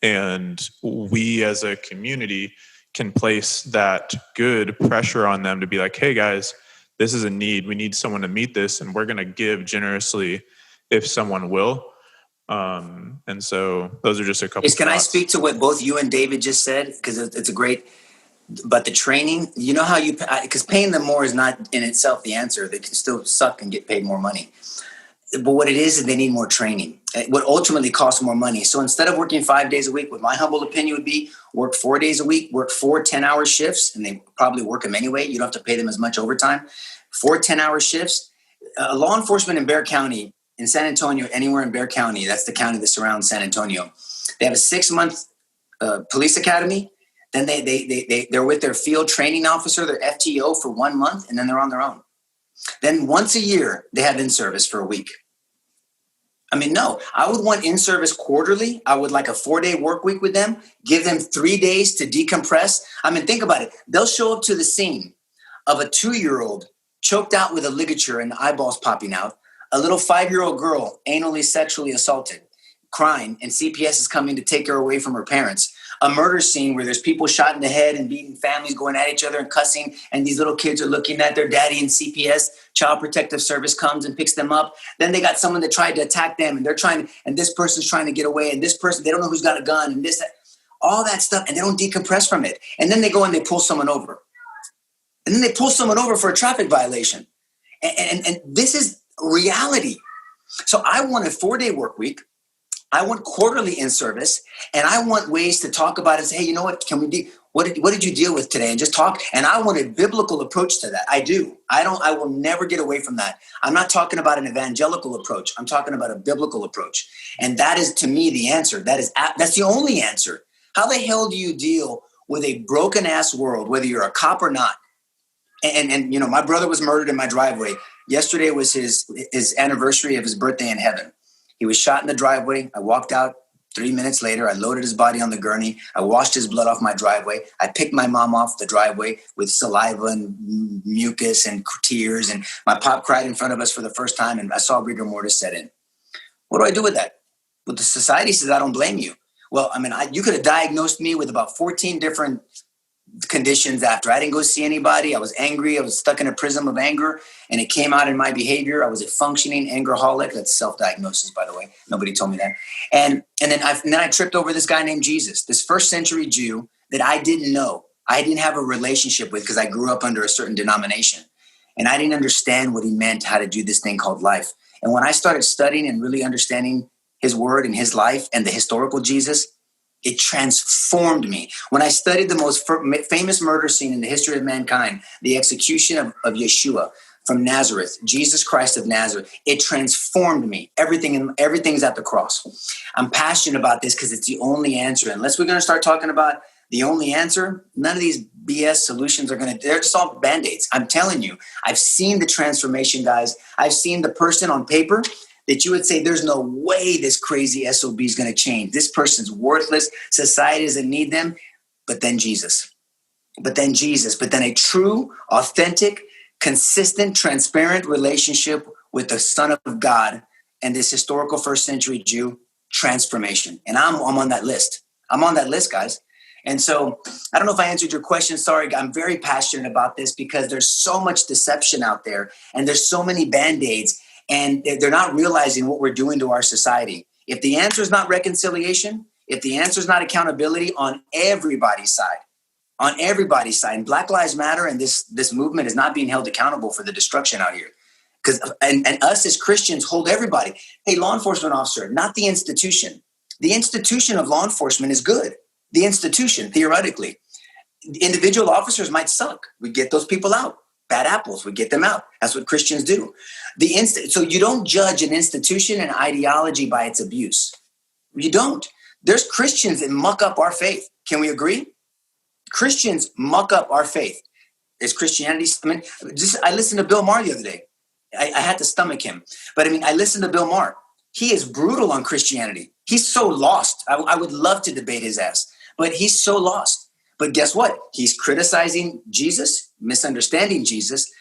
Speaker 2: And we as a community can place that good pressure on them to be like, hey guys, this is a need. We need someone to meet this, and we're going to give generously if someone will. And so those are just a couple.
Speaker 3: Can I speak to what both you and David just said? Because it's a great, but the training, you know how because paying them more is not in itself the answer. They can still suck and get paid more money. But what it is they need more training. What ultimately costs more money. So instead of working 5 days a week, what my humble opinion would be, work 4 days a week, work 4 10-hour shifts, and they probably work them anyway. You don't have to pay them as much overtime. 4 10-hour shifts. Law enforcement in Bexar County, in San Antonio, anywhere in Bexar County, that's the county that surrounds San Antonio. They have a 6-month police academy. Then they're with their field training officer, their FTO, for 1 month, and then they're on their own. Then once a year, they have in-service for a week. I mean, no, I would want in-service quarterly. I would like a 4-day work week with them, give them 3 days to decompress. I mean, think about it. They'll show up to the scene of a 2-year-old choked out with a ligature and eyeballs popping out, a little 5-year-old girl anally sexually assaulted, crying, and CPS is coming to take her away from her parents. A murder scene where there's people shot in the head and beating, families going at each other and cussing, and these little kids are looking at their daddy, and CPS, Child Protective Service, comes and picks them up. Then they got someone that tried to attack them, and this person's trying to get away, and this person, they don't know who's got a gun, and all that stuff, and they don't decompress from it. And then they go and they pull someone over. And then they pull someone over for a traffic violation. And this is reality. So I want a 4-day work week. I want quarterly in service, and I want ways to talk about it and say, hey, you know what, can we do, what did you deal with today? And just talk. And I want a biblical approach to that. I do. I will never get away from that. I'm not talking about an evangelical approach. I'm talking about a biblical approach. And that is, to me, the answer. That's the only answer. How the hell do you deal with a broken ass world, whether you're a cop or not? And you know, my brother was murdered in my driveway. Yesterday was his anniversary of his birthday in heaven. He was shot in the driveway. I walked out 3 minutes later. I loaded his body on the gurney. I washed his blood off my driveway. I picked my mom off the driveway with saliva and mucus and tears. And my pop cried in front of us for the first time. And I saw rigor mortis set in. What do I do with that? Well, the society says, I don't blame you. Well, I mean, you could have diagnosed me with about 14 different conditions after. I didn't go see anybody. I was angry. I was stuck in a prism of anger, and it came out in my behavior. I was a functioning angerholic. That's self-diagnosis, by the way. Nobody told me that. And then I tripped over this guy named Jesus, this first century Jew that I didn't know. I didn't have a relationship with because I grew up under a certain denomination. And I didn't understand what he meant, how to do this thing called life. And when I started studying and really understanding his word and his life and the historical Jesus, it transformed me. When I studied the most famous murder scene in the history of mankind, the execution of Yeshua from Nazareth, Jesus Christ of Nazareth, it transformed me. Everything's at the cross. I'm passionate about this because it's the only answer. Unless we're going to start talking about the only answer, none of these BS solutions they're just all Band-Aids. I'm telling you, I've seen the transformation, guys. I've seen the person on paper that you would say, there's no way this crazy SOB is going to change. This person's worthless. Society doesn't need them. But then Jesus. But then a true, authentic, consistent, transparent relationship with the Son of God and this historical first century Jew, transformation. And I'm on that list. I'm on that list, guys. And so I don't know if I answered your question. Sorry, I'm very passionate about this because there's so much deception out there and there's so many Band-Aids and they're not realizing what we're doing to our society. If the answer is not reconciliation, if the answer is not accountability on everybody's side, and Black Lives Matter and this movement is not being held accountable for the destruction out here. And us as Christians hold everybody. Hey, law enforcement officer, not the institution. The institution of law enforcement is good. The institution, theoretically. Individual officers might suck. We get those people out. Bad apples, we get them out. That's what Christians do. So you don't judge an institution and ideology by its abuse. You don't. There's Christians that muck up our faith. Can we agree? Christians muck up our faith. Is Christianity? I listened to Bill Maher the other day. I had to stomach him. But I listened to Bill Maher. He is brutal on Christianity. He's so lost. I would love to debate his ass. But he's so lost. But guess what? He's criticizing Jesus, misunderstanding Jesus,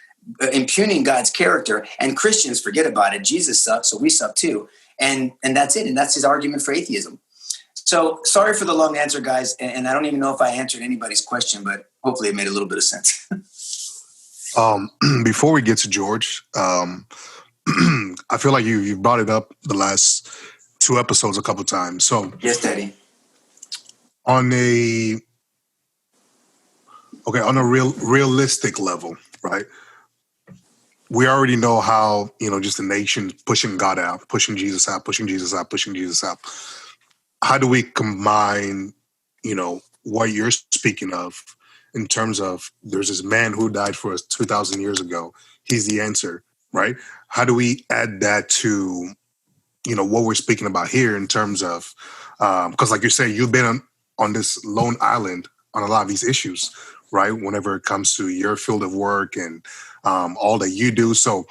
Speaker 3: impugning God's character. And Christians forget about it. Jesus sucks, so we suck too. And that's it. And that's his argument for atheism. So sorry for the long answer, guys. And I don't even know if I answered anybody's question, but hopefully it made a little bit of sense.
Speaker 1: Before we get to George, I feel like you brought it up the last 2 episodes a couple of times. So
Speaker 3: yes, Daddy.
Speaker 1: On a realistic level, right? We already know how, just the nation pushing God out, pushing Jesus out. How do we combine, what you're speaking of in terms of there's this man who died for us 2,000 years ago. He's the answer, right? How do we add that to, what we're speaking about here in terms of, because like you say, you've been on this lone island on a lot of these issues, right? Whenever it comes to your field of work and all that you do. So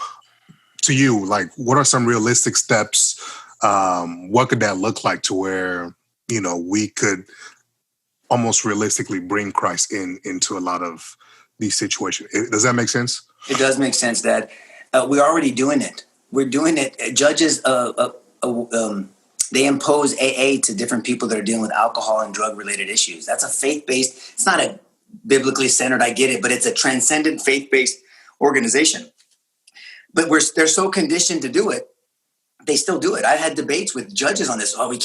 Speaker 1: to you, like, what are some realistic steps? What could that look like to where, we could almost realistically bring Christ into a lot of these situations? Does that make sense?
Speaker 3: It does make sense, Dad. We're already doing it. We're doing it. Judges, they impose AA to different people that are dealing with alcohol and drug-related issues. That's a faith-based, it's not a biblically centered, I get it, but it's a transcendent faith-based organization. But they're so conditioned to do it, they still do it. I had debates with judges on this. We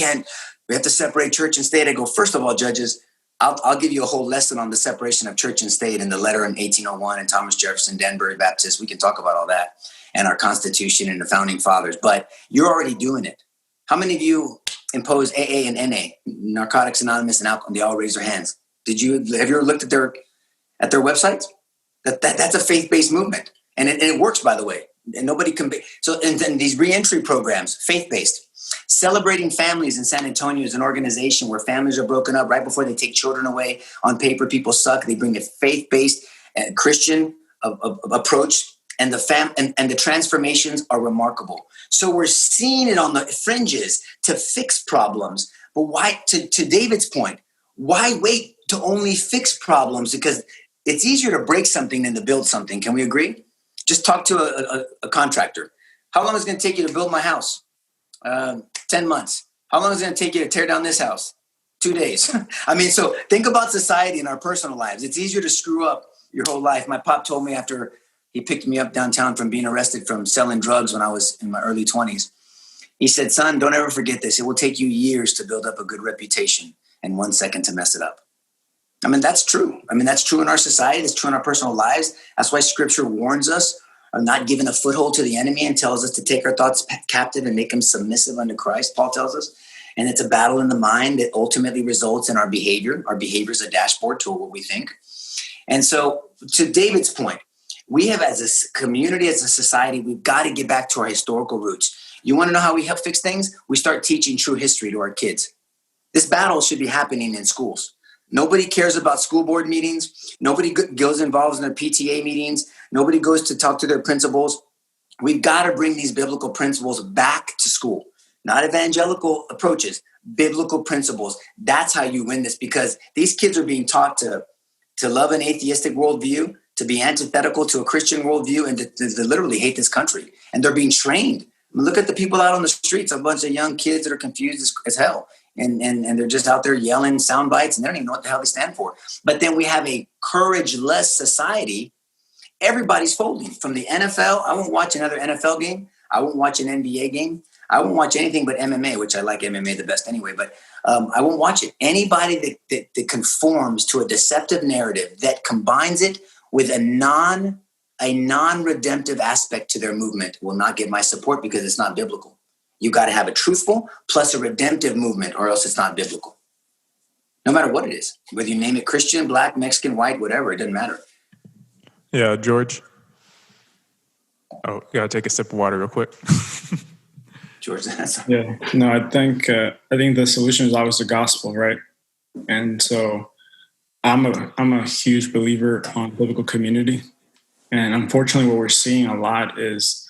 Speaker 3: have to separate church and state. I go, first of all, judges, I'll give you a whole lesson on the separation of church and state and the letter in 1801 and Thomas Jefferson, Danbury Baptist. We can talk about all that and our Constitution and the founding fathers, but you're already doing it. How many of you impose AA and NA, Narcotics Anonymous and alcohol? They all raise their hands. Have you ever looked at their websites? That's a faith-based movement, and it works, by the way. And nobody can be. So, and then these reentry programs, faith-based. Celebrating Families in San Antonio is an organization where families are broken up right before they take children away. On paper, people suck. They bring a faith-based Christian approach, and the transformations are remarkable. So we're seeing it on the fringes to fix problems. But why? To David's point, why wait to only fix problems? Because it's easier to break something than to build something. Can we agree? Just talk to a contractor. How long is it going to take you to build my house? 10 months. How long is it going to take you to tear down this house? 2 days. I mean, so think about society and our personal lives. It's easier to screw up your whole life. My pop told me after he picked me up downtown from being arrested from selling drugs when I was in my early 20s. He said, son, don't ever forget this. It will take you years to build up a good reputation and 1 second to mess it up. I mean, that's true. I mean, that's true in our society. That's true in our personal lives. That's why scripture warns us of not giving a foothold to the enemy and tells us to take our thoughts captive and make them submissive unto Christ, Paul tells us. And it's a battle in the mind that ultimately results in our behavior. Our behavior is a dashboard to what we think. And so to David's point, we have as a community, as a society, we've got to get back to our historical roots. You want to know how we help fix things? We start teaching true history to our kids. This battle should be happening in schools. Nobody cares about school board meetings. Nobody goes involved in their PTA meetings. Nobody goes to talk to their principals. We've got to bring these biblical principles back to school. Not evangelical approaches, biblical principles. That's how you win this, because these kids are being taught to love an atheistic worldview, to be antithetical to a Christian worldview, and to literally hate this country. And they're being trained. I mean, look at the people out on the streets, a bunch of young kids that are confused as hell. And they're just out there yelling sound bites, and they don't even know what the hell they stand for. But then we have a courageless society. Everybody's folding. From the NFL, I won't watch another NFL game. I won't watch an NBA game. I won't watch anything but MMA, which I like MMA the best anyway. But I won't watch it. Anybody that conforms to a deceptive narrative that combines it with a non-redemptive aspect to their movement will not get my support, because it's not biblical. You got to have a truthful plus a redemptive movement, or else it's not biblical. No matter what it is, whether you name it Christian, black, Mexican, white, whatever, it doesn't matter.
Speaker 2: Yeah, George. Oh, gotta take a sip of water real quick.
Speaker 3: George, that's
Speaker 5: Yeah, no, I think the solution is always the gospel, right? And so I'm a huge believer on biblical community, and unfortunately, what we're seeing a lot is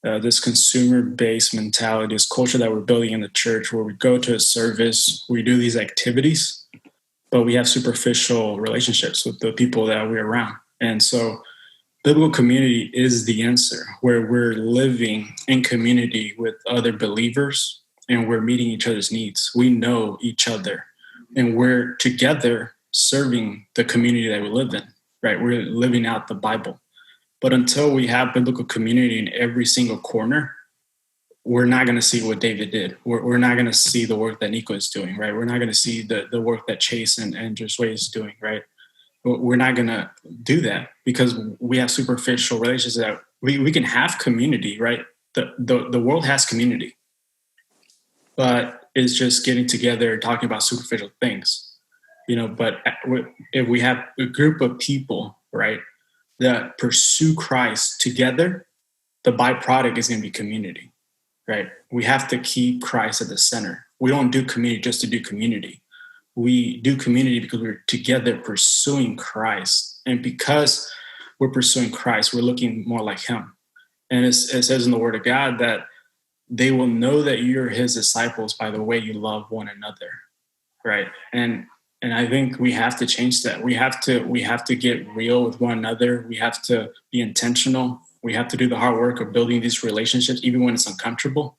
Speaker 5: this consumer-based mentality, this culture that we're building in the church, where we go to a service, we do these activities, but we have superficial relationships with the people that we're around. And so biblical community is the answer, where we're living in community with other believers and we're meeting each other's needs. We know each other and we're together serving the community that we live in, right? We're living out the Bible. But until we have biblical community in every single corner, we're not going to see what David did. We're not going to see the work that Nico is doing, right? We're not going to see the work that Chase and Josue is doing, right? We're not going to do that because we have superficial relationships that we can have community, right? The world has community, but it's just getting together and talking about superficial things, but if we have a group of people, right, that pursue Christ together, the byproduct is going to be community, right? We have to keep Christ at the center. We don't do community just to do community. We do community because we're together pursuing Christ. And because we're pursuing Christ, we're looking more like him. And it says in the Word of God that they will know that you're his disciples by the way you love one another, right? And I think we have to change that. We have to get real with one another. We have to be intentional. We have to do the hard work of building these relationships, even when it's uncomfortable.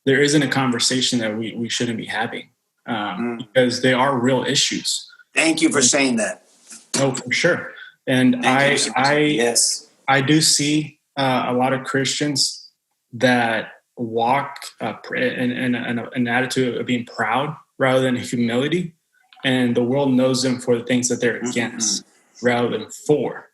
Speaker 5: There isn't a conversation that we shouldn't be having because they are real issues.
Speaker 3: Thank you for saying that.
Speaker 5: Oh, for sure. And
Speaker 3: Yes.
Speaker 5: I do see a lot of Christians that walk in an attitude of being proud rather than humility. And the world knows them for the things that they're against rather than for,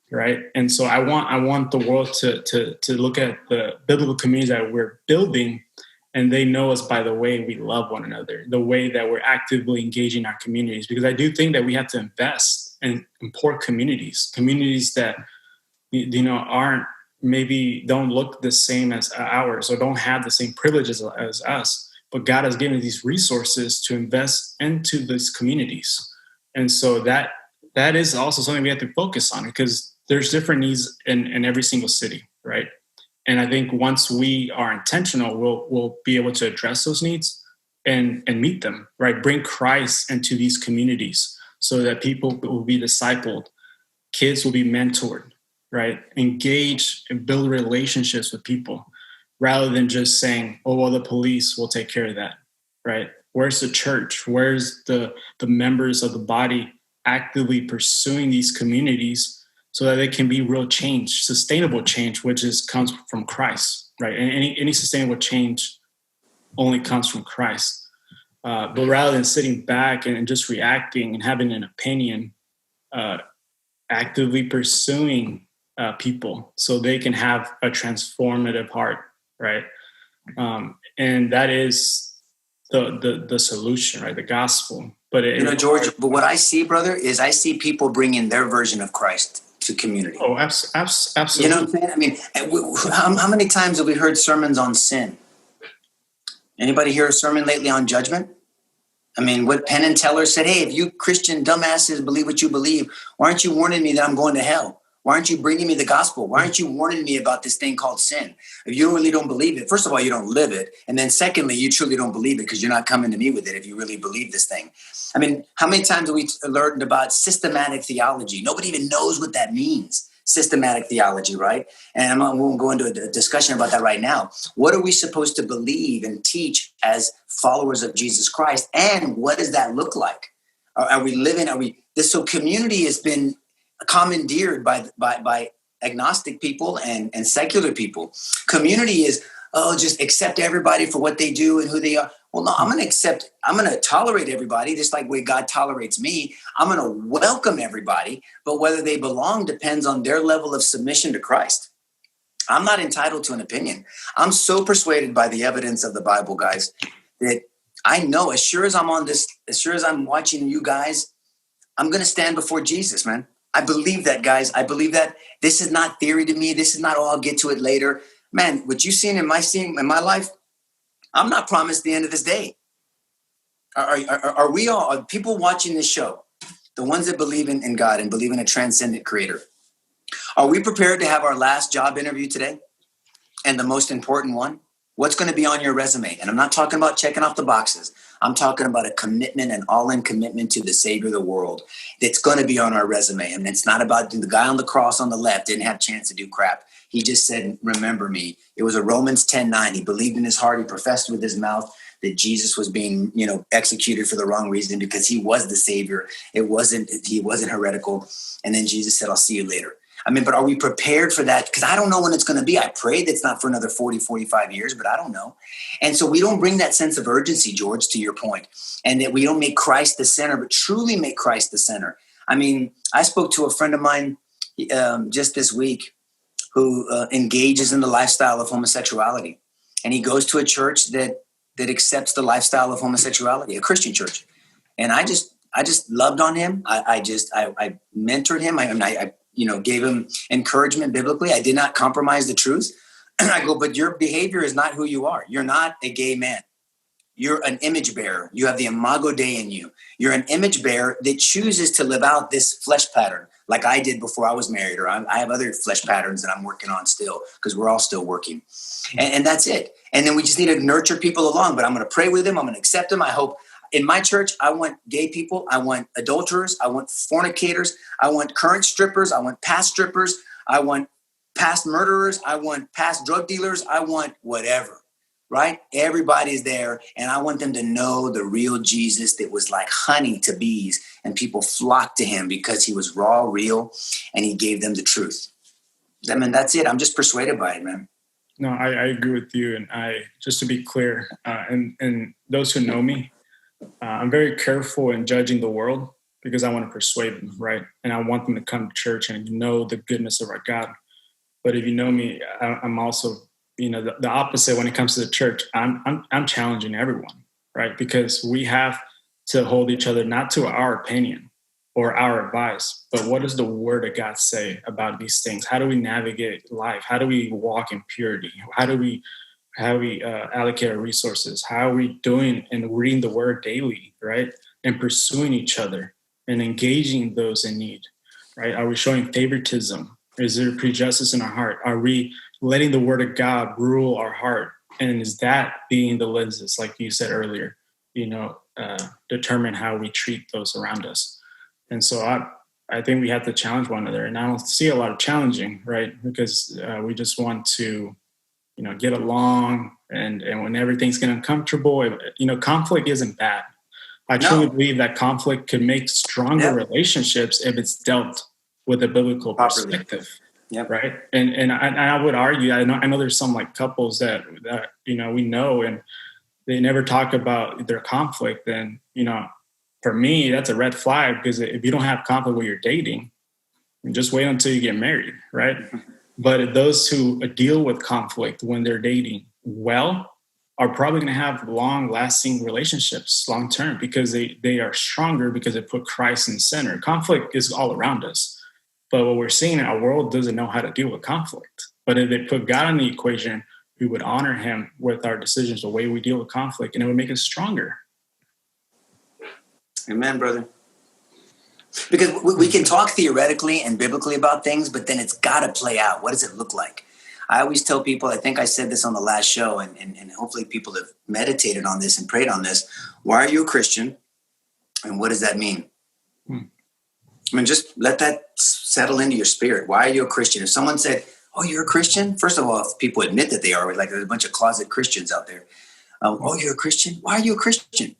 Speaker 5: right? And so I want the world to look at the biblical communities that we're building, and they know us by the way we love one another, the way that we're actively engaging our communities. Because I do think that we have to invest in poor communities that aren't, maybe don't look the same as ours or don't have the same privileges as us. But God has given these resources to invest into these communities. And so that is also something we have to focus on, because there's different needs in every single city, right? And I think once we are intentional, we'll be able to address those needs and meet them, right? Bring Christ into these communities so that people will be discipled, kids will be mentored, right? Engage and build relationships with people, rather than just saying, oh, well, the police will take care of that, right? Where's the church? Where's the members of the body actively pursuing these communities so that it can be real change, sustainable change, which comes from Christ, right? And any sustainable change only comes from Christ. But rather than sitting back and just reacting and having an opinion, actively pursuing people so they can have a transformative heart, right? And that is the solution, right? The gospel. But
Speaker 3: George, but what I see, brother, is I see people bringing their version of Christ to community.
Speaker 5: Oh, absolutely.
Speaker 3: You know what I'm saying? I mean, how many times have we heard sermons on sin? Anybody hear a sermon lately on judgment? I mean, what Penn and Teller said, hey, if you Christian dumbasses believe what you believe, why aren't you warning me that I'm going to hell? Why aren't you bringing me the gospel? Why aren't you warning me about this thing called sin? If you really don't believe it, first of all, you don't live it. And then secondly, you truly don't believe it because you're not coming to me with it if you really believe this thing. I mean, how many times have we learned about systematic theology? Nobody even knows what that means. Systematic theology, right? And I won't go into a discussion about that right now. What are we supposed to believe and teach as followers of Jesus Christ? And what does that look like? Are we living? So community has been commandeered by agnostic people and secular people. Community is, just accept everybody for what they do and who they are. Well, no, I'm going to tolerate everybody just like the way God tolerates me. I'm going to welcome everybody, but whether they belong depends on their level of submission to Christ. I'm not entitled to an opinion. I'm so persuaded by the evidence of the Bible, guys, that I know as sure as I'm watching you guys, I'm going to stand before Jesus, man. I believe that, guys. I believe that. This is not theory to me. This is not, I'll get to it later. Man, what you've seen in my life, I'm not promised the end of this day. Are we all, are people watching this show, the ones that believe in God and believe in a transcendent creator, are we prepared to have our last job interview today? And the most important one, what's going to be on your resume? And I'm not talking about checking off the boxes. I'm talking about a commitment, an all-in commitment to the Savior of the world that's going to be on our resume. And it's not about the guy on the cross on the left didn't have a chance to do crap. He just said, remember me. It was a Romans 10:9. He believed in his heart. He professed with his mouth that Jesus was being, executed for the wrong reason because he was the Savior. He wasn't heretical. And then Jesus said, I'll see you later. I mean, but are we prepared for that? Because I don't know when it's going to be. I pray that it's not for another 40, 45 years, but I don't know. And so we don't bring that sense of urgency, George, to your point, and that we don't make Christ the center, but truly make Christ the center. I mean, I spoke to a friend of mine just this week who engages in the lifestyle of homosexuality. And he goes to a church that accepts the lifestyle of homosexuality, a Christian church. And I just loved on him. I mentored him. I gave him encouragement biblically. I did not compromise the truth. I go, but your behavior is not who you are. You're not a gay man. You're an image bearer. You have the imago Dei in you. You're an image bearer that chooses to live out this flesh pattern like I did before I was married, or I have other flesh patterns that I'm working on still because we're all still working. And that's it. And then we just need to nurture people along, but I'm going to pray with them. I'm going to accept them. I hope. In my church, I want gay people. I want adulterers. I want fornicators. I want current strippers. I want past strippers. I want past murderers. I want past drug dealers. I want whatever, right? Everybody's there. And I want them to know the real Jesus that was like honey to bees. And people flocked to him because he was raw, real, and he gave them the truth. I mean, that's it. I'm just persuaded by it, man.
Speaker 5: No, I agree with you. And just to be clear, and those who know me, I'm very careful in judging the world because I want to persuade them, right? And I want them to come to church and know the goodness of our God. But if you know me, I'm also, the opposite when it comes to the church. I'm challenging everyone, right? Because we have to hold each other not to our opinion or our advice, but what does the Word of God say about these things? How do we navigate life? How do we walk in purity? How do we allocate our resources? How are we doing and reading the Word daily, right? And pursuing each other and engaging those in need, right? Are we showing favoritism? Is there prejudice in our heart? Are we letting the Word of God rule our heart? And is that being the lenses, like you said earlier, determine how we treat those around us? And so I think we have to challenge one another. And I don't see a lot of challenging, right? Because we just want to get along, and when everything's getting uncomfortable, conflict isn't bad. I truly believe that conflict can make stronger relationships if it's dealt with a biblical perspective.
Speaker 3: Yep.
Speaker 5: Right. And I would argue, I know there's some like couples that we know, and they never talk about their conflict. And, for me, that's a red flag, because if you don't have conflict when you're dating, just wait until you get married. Right. But those who deal with conflict when they're dating are probably going to have long-lasting relationships long-term, because they are stronger, because they put Christ in the center. Conflict is all around us. But what we're seeing, our world doesn't know how to deal with conflict. But if they put God in the equation, we would honor him with our decisions, the way we deal with conflict, and it would make us stronger.
Speaker 3: Amen, brother. Because we can talk theoretically and biblically about things, but then it's got to play out. What does it look like? I always tell people, I think I said this on the last show, and hopefully people have meditated on this and prayed on this. Why are you a Christian? And what does that mean? I mean, just let that settle into your spirit. Why are you a Christian? If someone said, oh, you're a Christian? First of all, if people admit that they are, like there's a bunch of closet Christians out there. Oh, you're a Christian? Why are you a Christian?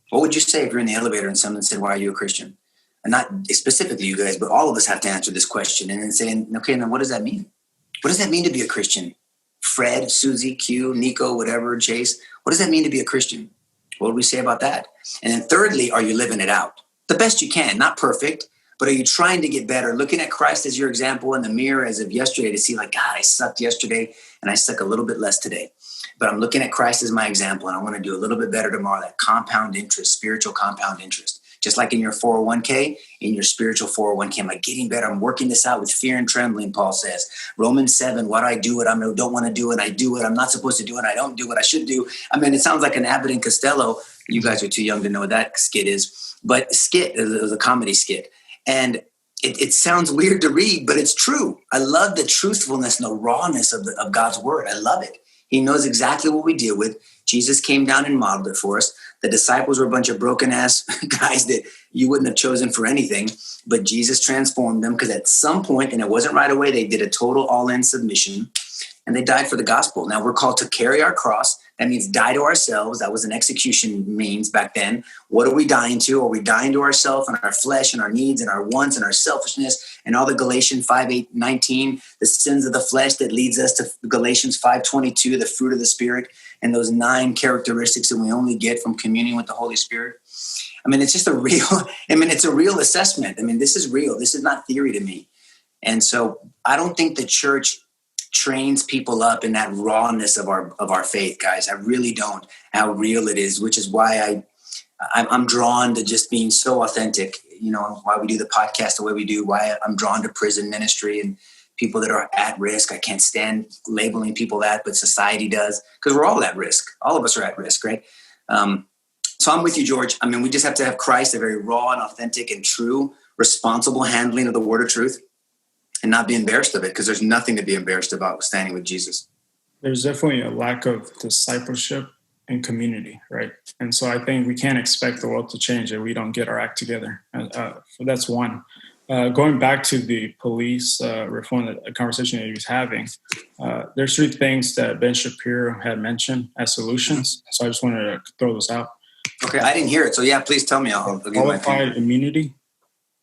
Speaker 3: What would you say if you're in the elevator and someone said, why are you a Christian? And not specifically you guys, but all of us have to answer this question and then saying, okay, then what does that mean? What does that mean to be a Christian? Fred, Susie, Q, Nico, whatever, Chase. What does that mean to be a Christian? What would we say about that? And then thirdly, are you living it out? The best you can, not perfect, but are you trying to get better? Looking at Christ as your example in the mirror as of yesterday to see like, God, I sucked yesterday and I suck a little bit less today. But I'm looking at Christ as my example, and I want to do a little bit better tomorrow. That compound interest, spiritual compound interest. Just like in your 401k, in your spiritual 401k, I'm like getting better. I'm working this out with fear and trembling, Paul says. Romans 7, why do I do what I don't want to do, and I do what I'm not supposed to do, and I don't do what I should do. I mean, it sounds like an Abbott and Costello. You guys are too young to know what that skit is. But skit is a comedy skit. And it sounds weird to read, but it's true. I love the truthfulness and the rawness of God's word. I love it. He knows exactly what we deal with. Jesus came down and modeled it for us. The disciples were a bunch of broken ass guys that you wouldn't have chosen for anything, but Jesus transformed them, because at some point, and it wasn't right away, they did a total all-in submission and they died for the gospel. Now we're called to carry our cross. That means die to ourselves. That was an execution means back then. What are we dying to? Are we dying to ourselves and our flesh and our needs and our wants and our selfishness and all the Galatians 5:8-19, the sins of the flesh that leads us to Galatians 5:22, the fruit of the Spirit, and those 9 characteristics that we only get from communing with the Holy Spirit? I mean, it's just it's a real assessment. I mean, this is real. This is not theory to me. And so I don't think the church trains people up in that rawness of our faith, guys. I really don't. How real it is, which is why I'm drawn to just being so authentic. Why we do the podcast the way we do. Why I'm drawn to prison ministry and people that are at risk. I can't stand labeling people that, but society does, because we're all at risk. All of us are at risk, right? So I'm with you, George. I mean, we just have to have Christ, a very raw and authentic and true, responsible handling of the word of truth, and not be embarrassed of it, because there's nothing to be embarrassed about standing with Jesus.
Speaker 5: There's definitely a lack of discipleship and community, right? And so I think we can't expect the world to change if we don't get our act together. So that's one. Going back to the police reform, the conversation that he was having, there's 3 things that Ben Shapiro had mentioned as solutions. So I just wanted to throw those out.
Speaker 3: Okay, I didn't hear it. So yeah, please tell me. I'll give my opinion.
Speaker 5: Qualified immunity.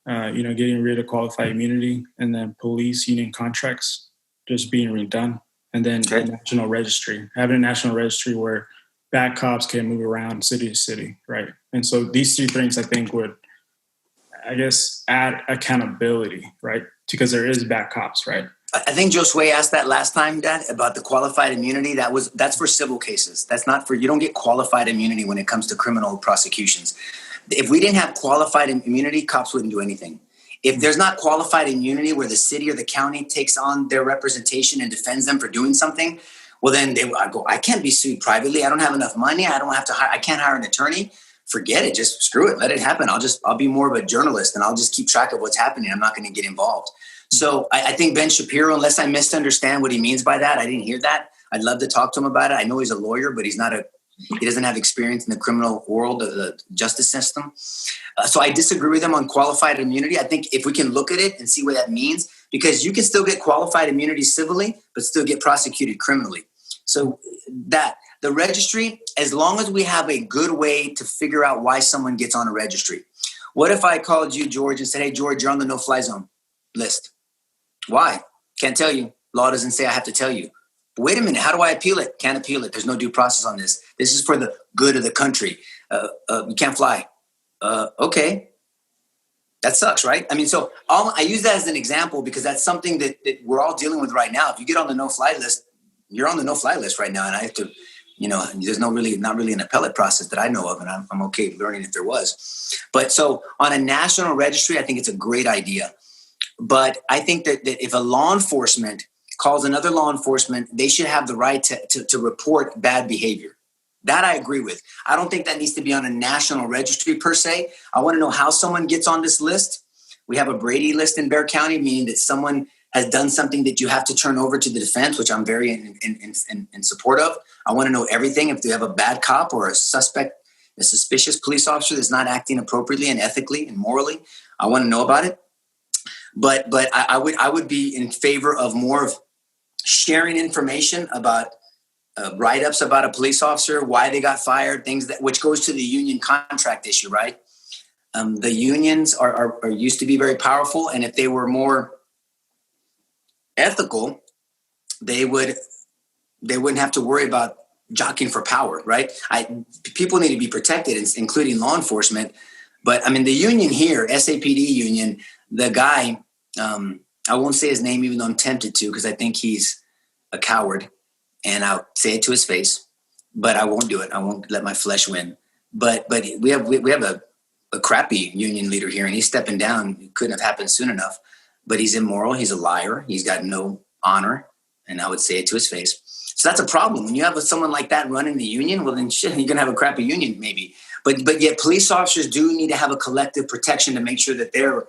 Speaker 5: Getting rid of qualified immunity, and then police union contracts just being redone, and then a national registry, having a national registry where bad cops can move around city to city, right? And so these 3 things I think would, I guess, add accountability, right? Because there is bad cops, right?
Speaker 3: I think Josue asked that last time, Dad, about the qualified immunity. That's for civil cases. That's not for, you don't get qualified immunity when it comes to criminal prosecutions. If we didn't have qualified immunity, cops wouldn't do anything. If there's not qualified immunity where the city or the county takes on their representation and defends them for doing something, well, then I can't be sued privately. I don't have enough money. I can't hire an attorney. Forget it. Just screw it. Let it happen. I'll be more of a journalist and I'll just keep track of what's happening. I'm not going to get involved. So I think Ben Shapiro, unless I misunderstand what he means by that, I didn't hear that. I'd love to talk to him about it. I know he's a lawyer, but he's not a He doesn't have experience in the criminal world of the justice system. So I disagree with him on qualified immunity. I think if we can look at it and see what that means, because you can still get qualified immunity civilly, but still get prosecuted criminally. So that the registry, as long as we have a good way to figure out why someone gets on a registry. What if I called you, George, and said, hey, George, you're on the no-fly zone list. Why? Can't tell you. Law doesn't say I have to tell you. But wait a minute. How do I appeal it? Can't appeal it. There's no due process on this. This is for the good of the country. You can't fly. Okay. That sucks, right? I mean, so I use that as an example because that's something that we're all dealing with right now. If you get on the no-fly list, you're on the no-fly list right now. And I have to, there's not really an appellate process that I know of. And I'm okay learning if there was. But so on a national registry, I think it's a great idea. But I think that if a law enforcement calls another law enforcement, they should have the right to report bad behavior. That I agree with. I don't think that needs to be on a national registry per se. I want to know how someone gets on this list. We have a Brady list in Bexar County, meaning that someone has done something that you have to turn over to the defense, which I'm very in support of. I want to know everything. If they have a bad cop or a suspect, a suspicious police officer that's not acting appropriately and ethically and morally, I want to know about it. But I would be in favor of more of sharing information about write-ups about a police officer, why they got fired, which goes to the union contract issue, right? The unions are used to be very powerful, and if they were more ethical, they wouldn't have to worry about jockeying for power, right? People need to be protected, including law enforcement. But I mean, the union here, SAPD union, the guy, I won't say his name, even though I'm tempted to, because I think he's a coward. And I'll say it to his face, but I won't do it. I won't let my flesh win. But we have a crappy union leader here, and he's stepping down. It couldn't have happened soon enough. But he's immoral. He's a liar. He's got no honor, and I would say it to his face. So that's a problem. When you have someone like that running the union, well, then shit, you're gonna have a crappy union maybe. But yet police officers do need to have a collective protection to make sure that their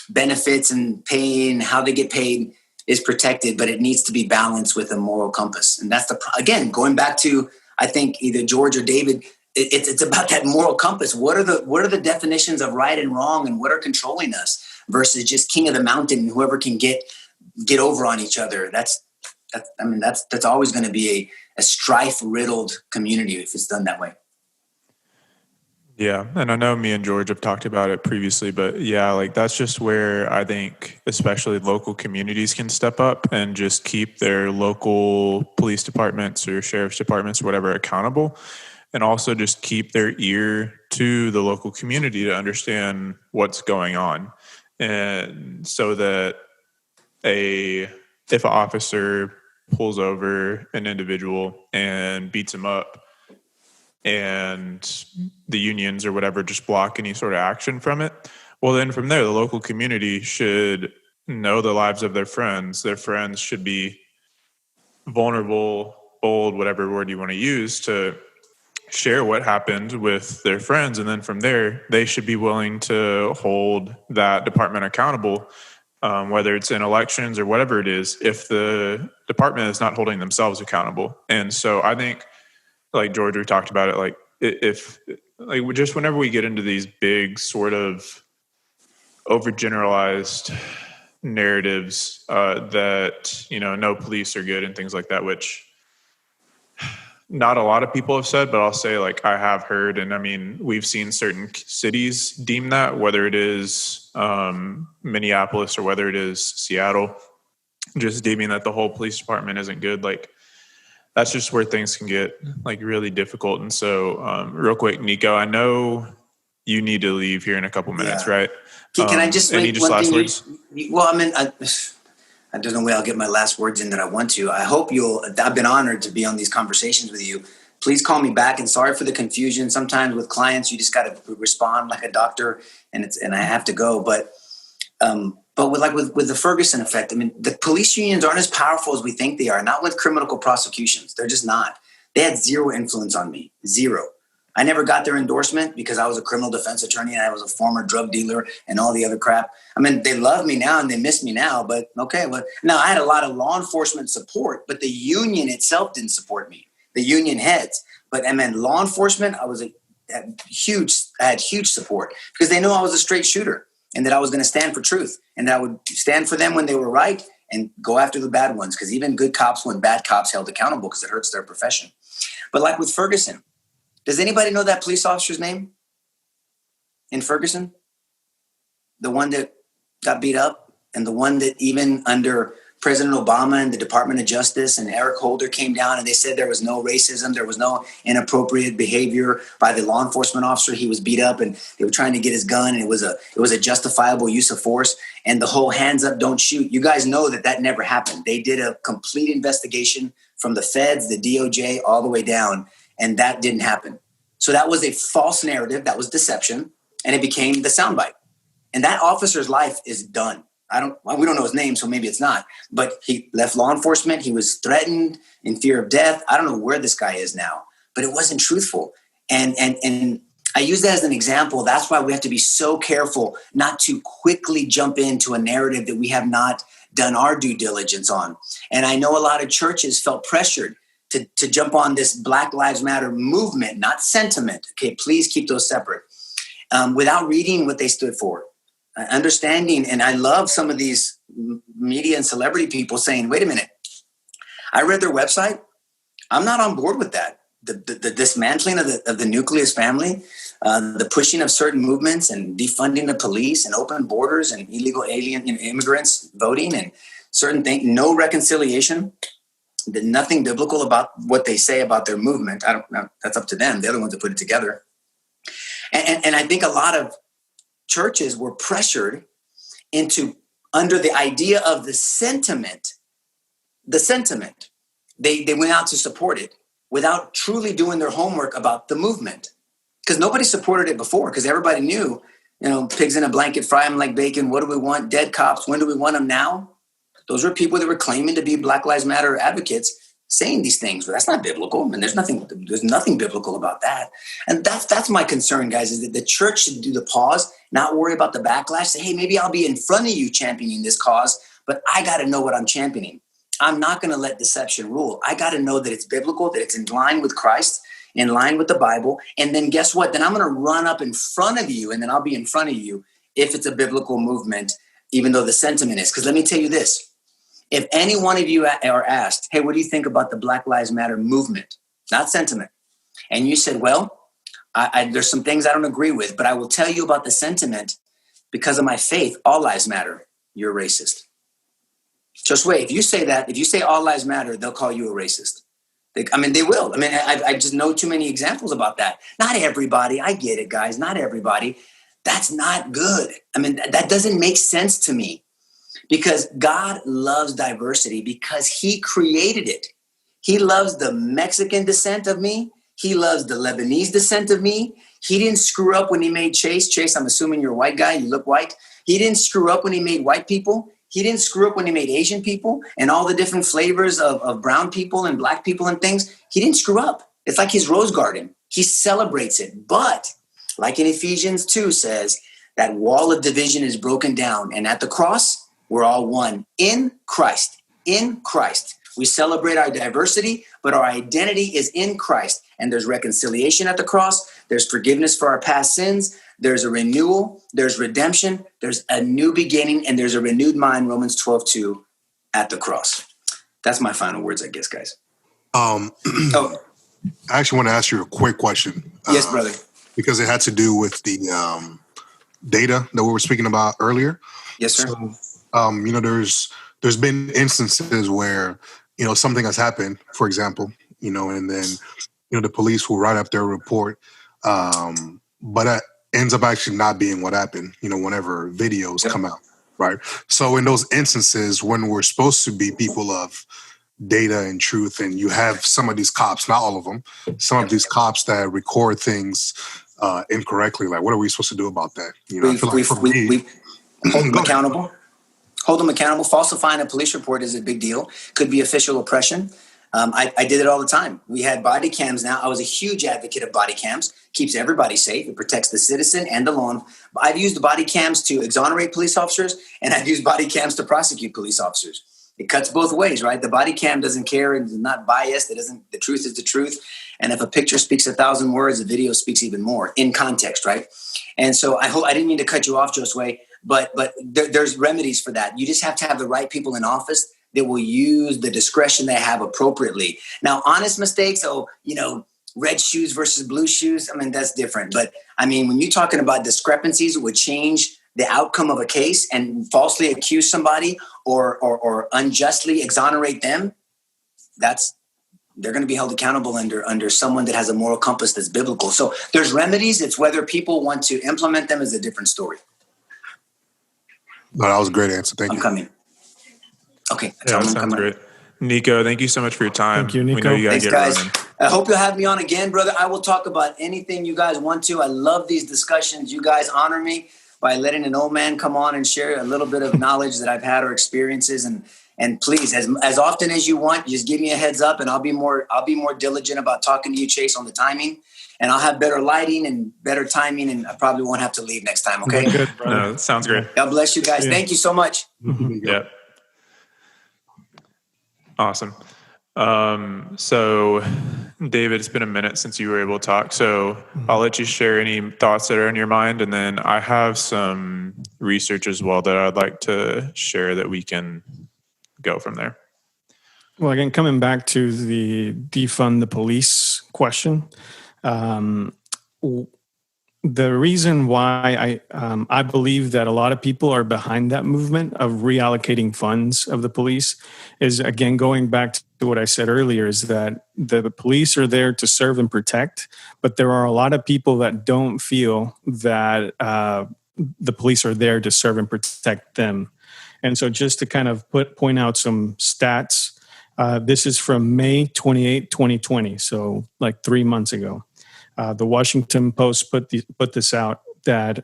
Speaker 3: benefits and pay and how they get paid is protected, but it needs to be balanced with a moral compass. And that's again, going back to, I think either George or David, it's about that moral compass. What are the definitions of right and wrong, and what are controlling us versus just king of the mountain and whoever can get over on each other. That's always going to be a strife riddled community if it's done that way.
Speaker 2: Yeah. And I know me and George have talked about it previously, but yeah, like that's just where I think especially local communities can step up and just keep their local police departments or sheriff's departments or whatever accountable, and also just keep their ear to the local community to understand what's going on. And so that if an officer pulls over an individual and beats him up, and the unions or whatever just block any sort of action from it, well, then from there, the local community should know the lives of their friends. Their friends should be vulnerable, bold, whatever word you want to use, to share what happened with their friends. And then from there, they should be willing to hold that department accountable, whether it's in elections or whatever it is, if the department is not holding themselves accountable. And so I think, like George, we talked about it, like if just whenever we get into these big sort of overgeneralized narratives that, no police are good and things like that, which not a lot of people have said, but I'll say like I have heard. And I mean, we've seen certain cities deem that, whether it is Minneapolis or whether it is Seattle, just deeming that the whole police department isn't good. Like, that's just where things can get like really difficult. And so real quick, Nico, I know you need to leave here in a couple minutes, right?
Speaker 3: Can I just make one
Speaker 2: last
Speaker 3: thing?
Speaker 2: Words?
Speaker 3: Well, I mean, there's no way I'll get my last words in that I want to. I hope I've been honored to be on these conversations with you. Please call me back, and sorry for the confusion. Sometimes with clients, you just got to respond like a doctor, and I have to go. But with the Ferguson effect, I mean, the police unions aren't as powerful as we think they are, not with criminal prosecutions. They're just not. They had zero influence on me, zero. I never got their endorsement because I was a criminal defense attorney and I was a former drug dealer and all the other crap. I mean, they love me now and they miss me now, but okay. Well, now I had a lot of law enforcement support, but the union itself didn't support me. the union heads. But I mean, law enforcement, I had huge support because they knew I was a straight shooter and that I was going to stand for truth and that I would stand for them when they were right and go after the bad ones. Because even good cops want bad cops held accountable because it hurts their profession. But like with Ferguson, does anybody know that police officer's name in Ferguson? The one that got beat up and the one that even under President Obama and the Department of Justice and Eric Holder came down and they said there was no racism, there was no inappropriate behavior by the law enforcement officer. He was beat up and they were trying to get his gun and it was a justifiable use of force, and the whole hands up, don't shoot. You guys know that never happened. They did a complete investigation from the feds, the DOJ, all the way down, and that didn't happen. So that was a false narrative, that was deception, and it became the soundbite. And that officer's life is done. We don't know his name, so maybe it's not. But he left law enforcement. He was threatened in fear of death. I don't know where this guy is now, but it wasn't truthful. And I use that as an example. That's why we have to be so careful not to quickly jump into a narrative that we have not done our due diligence on. And I know a lot of churches felt pressured to jump on this Black Lives Matter movement, not sentiment. Okay, please keep those separate. Without reading what they stood for. Understanding, and I love some of these media and celebrity people saying, wait a minute, I read their website. I'm not on board with that. The dismantling of the nucleus family, the pushing of certain movements and defunding the police and open borders and illegal alien immigrants voting and certain things, no reconciliation, nothing biblical about what they say about their movement. I don't know. That's up to them. They're the ones that put it together. And I think a lot of churches were pressured into under the idea of the sentiment. They went out to support it without truly doing their homework about the movement, because nobody supported it before, because everybody knew, pigs in a blanket, fry them like bacon. What do we want? Dead cops. When do we want them now? Those were people that were claiming to be Black Lives Matter advocates saying these things, but that's not biblical. I mean, there's nothing biblical about that. And that's my concern, guys, is that the church should do the pause, not worry about the backlash. Say, hey, maybe I'll be in front of you championing this cause, but I got to know what I'm championing. I'm not going to let deception rule. I got to know that it's biblical, that it's in line with Christ, in line with the Bible. And then guess what? Then I'm going to run up in front of you, and then I'll be in front of you if it's a biblical movement, even though the sentiment is. Because let me tell you this. If any one of you are asked, hey, what do you think about the Black Lives Matter movement? Not sentiment. And you said, well, there's some things I don't agree with, but I will tell you about the sentiment because of my faith. All lives matter. You're a racist. Josue, if you say that, if you say all lives matter, they'll call you a racist. They will. I mean, I just know too many examples about that. Not everybody. I get it, guys. Not everybody. That's not good. I mean, that doesn't make sense to me. Because God loves diversity because he created it. He loves the Mexican descent of me. He loves the Lebanese descent of me. He didn't screw up when he made Chase. Chase, I'm assuming you're a white guy. You look white. He didn't screw up when he made white people. He didn't screw up when he made Asian people and all the different flavors of brown people and black people and things. He didn't screw up. It's like his rose garden. He celebrates it. But like in Ephesians 2 says, that wall of division is broken down. And at the cross, we're all one in Christ. In Christ. We celebrate our diversity, but our identity is in Christ. And there's reconciliation at the cross. There's forgiveness for our past sins. There's a renewal. There's redemption. There's a new beginning. And there's a renewed mind, Romans 12:2, at the cross. That's my final words, I guess, guys.
Speaker 1: I actually want to ask you a quick question.
Speaker 3: Yes, brother.
Speaker 1: Because it had to do with the data that we were speaking about earlier.
Speaker 3: Yes, sir.
Speaker 1: So, there's been instances where, something has happened, for example, and then, the police will write up their report, but it ends up actually not being what happened, whenever videos come out, right? So in those instances, when we're supposed to be people of data and truth, and you have some of these cops, not all of them, some of these cops that record things incorrectly, like what are we supposed to do about that?
Speaker 3: We hold them accountable. Hold them accountable. Falsifying a police report is a big deal. Could be official oppression. I did it all the time. We had body cams now. I was a huge advocate of body cams. Keeps everybody safe. It protects the citizen and the law. I've used body cams to exonerate police officers, and I've used body cams to prosecute police officers. it cuts both ways, right? The body cam doesn't care and is not biased. The truth is the truth. And if a picture speaks 1,000 words, a video speaks even more in context, right? And so I didn't mean to cut you off, Josue, but there's remedies for that. You just have to have the right people in office that will use the discretion they have appropriately. Now, honest mistakes, red shoes versus blue shoes, I mean, that's different. But I mean, when you're talking about discrepancies that would change the outcome of a case and falsely accuse somebody or unjustly exonerate them, they're going to be held accountable under someone that has a moral compass that's biblical. So there's remedies. It's whether people want to implement them is a different story.
Speaker 1: No, that was a great answer. Thank you.
Speaker 3: I'm coming. Okay.
Speaker 2: Yeah, that sounds great. Nico, thank you so much for your time.
Speaker 4: Thank you, Nico.
Speaker 2: We know you got to get
Speaker 3: guys.
Speaker 2: running.
Speaker 3: I hope you'll have me on again, brother. I will talk about anything you guys want to. I love these discussions. You guys honor me by letting an old man come on and share a little bit of knowledge that I've had or experiences. And please, as often as you want, just give me a heads up, and I'll be more diligent about talking to you, Chase, on the timing. And I'll have better lighting and better timing, and I probably won't have to leave next time. Okay.
Speaker 4: Good, brother.
Speaker 2: No, that sounds great.
Speaker 3: God bless you guys.
Speaker 4: Yeah.
Speaker 3: Thank you so much.
Speaker 2: Yeah. Awesome. So David, it's been a minute since you were able to talk, so I'll let you share any thoughts that are in your mind. And then I have some research as well that I'd like to share that we can go from there.
Speaker 4: Well, again, coming back to the defund the police question, the reason why I believe that a lot of people are behind that movement of reallocating funds of the police is, again, going back to what I said earlier, is that the police are there to serve and protect, but there are a lot of people that don't feel that the police are there to serve and protect them. And so just to kind of point out some stats, this is from May 28, 2020, so like 3 months ago. The Washington Post put this out that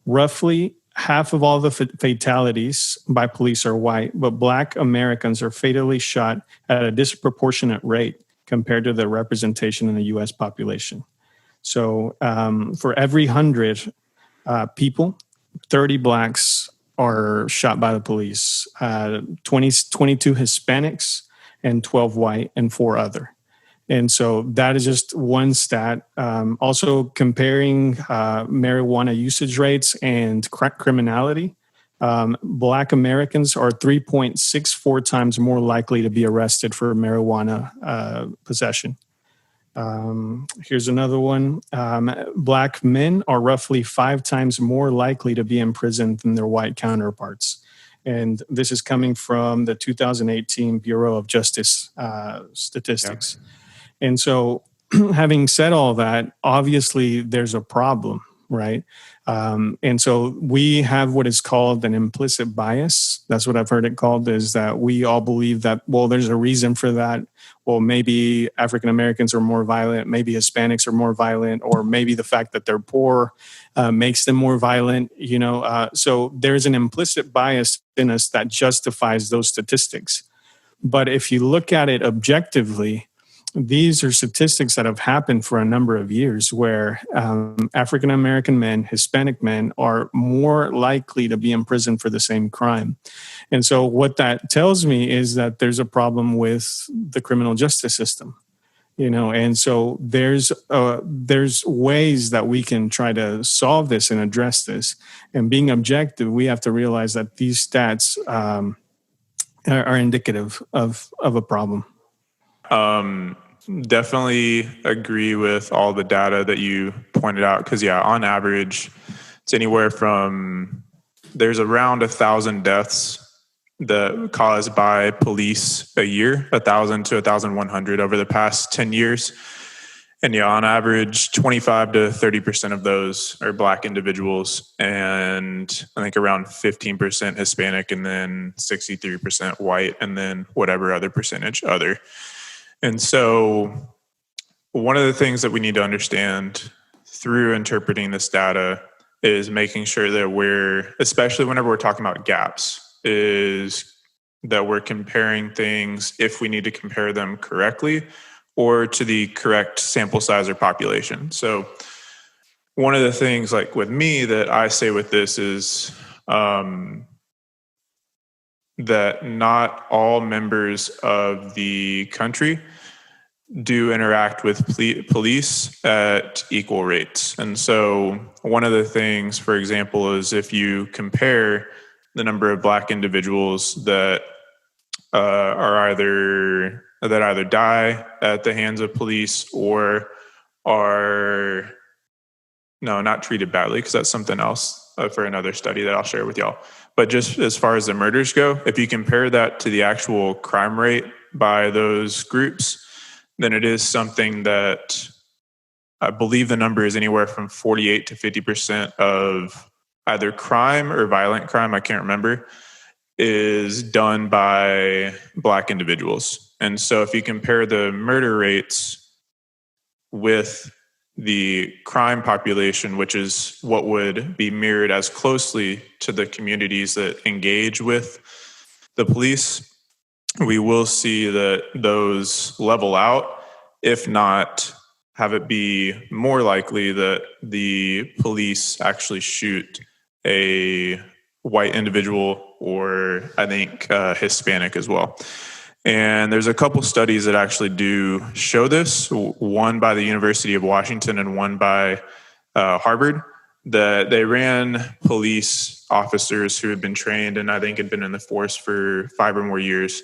Speaker 4: roughly half of all the fatalities by police are white, but Black Americans are fatally shot at a disproportionate rate compared to the representation in the U.S. population. So for every 100 people, 30 Blacks are shot by the police, 22 Hispanics, and 12 white, and 4 other. And so that is just one stat. Also comparing marijuana usage rates and criminality, Black Americans are 3.64 times more likely to be arrested for marijuana possession. Here's another one. Black men are roughly 5 times more likely to be imprisoned than their white counterparts. And this is coming from the 2018 Bureau of Justice statistics. Yeah. And so having said all that, obviously there's a problem, right? And so we have what is called an implicit bias. That's what I've heard it called, is that we all believe that, well, there's a reason for that. Well, maybe African Americans are more violent, maybe Hispanics are more violent, or maybe the fact that they're poor makes them more violent, so there's an implicit bias in us that justifies those statistics. But if you look at it objectively, these are statistics that have happened for a number of years where African American men, Hispanic men are more likely to be imprisoned for the same crime. And so what that tells me is that there's a problem with the criminal justice system, and so there's ways that we can try to solve this and address this. And being objective, we have to realize that these stats are indicative of a problem.
Speaker 2: Definitely agree with all the data that you pointed out, because on average it's anywhere from, there's around 1,000 deaths that caused by police a year, 1,000 to 1,100 over the past 10 years. And on average 25 to 30% of those are Black individuals, and I think around 15% Hispanic, and then 63% white, and then whatever other percentage other. And so one of the things that we need to understand through interpreting this data is making sure that especially whenever we're talking about gaps, is that we're comparing things, if we need to compare them correctly, or to the correct sample size or population. So one of the things, like with me, that I say with this is, that not all members of the country do interact with police at equal rates. And so one of the things, for example, is if you compare the number of Black individuals that either die at the hands of police or are not treated badly, because that's something else for another study that I'll share with y'all. But just as far as the murders go, if you compare that to the actual crime rate by those groups, then it is something that I believe the number is anywhere from 48 to 50% of either crime or violent crime, I can't remember, is done by Black individuals. And so if you compare the murder rates with the crime population, which is what would be mirrored as closely to the communities that engage with the police, we will see that those level out, if not have it be more likely that the police actually shoot a white individual, or I think Hispanic as well. And there's a couple studies that actually do show this, one by the University of Washington and one by Harvard, that they ran police officers who had been trained and I think had been in the force for 5 or more years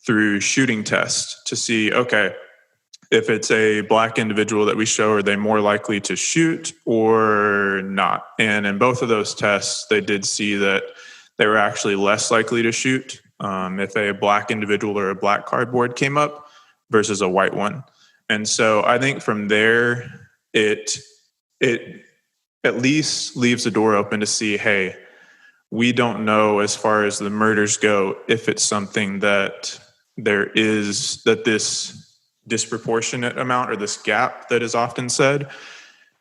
Speaker 2: through shooting tests to see, okay, if it's a Black individual that we show, are they more likely to shoot or not? And in both of those tests, they did see that they were actually less likely to shoot if a Black individual or a Black cardboard came up versus a white one. And so I think from there, it at least leaves the door open to see, hey, we don't know as far as the murders go if it's something that this disproportionate amount, or this gap that is often said,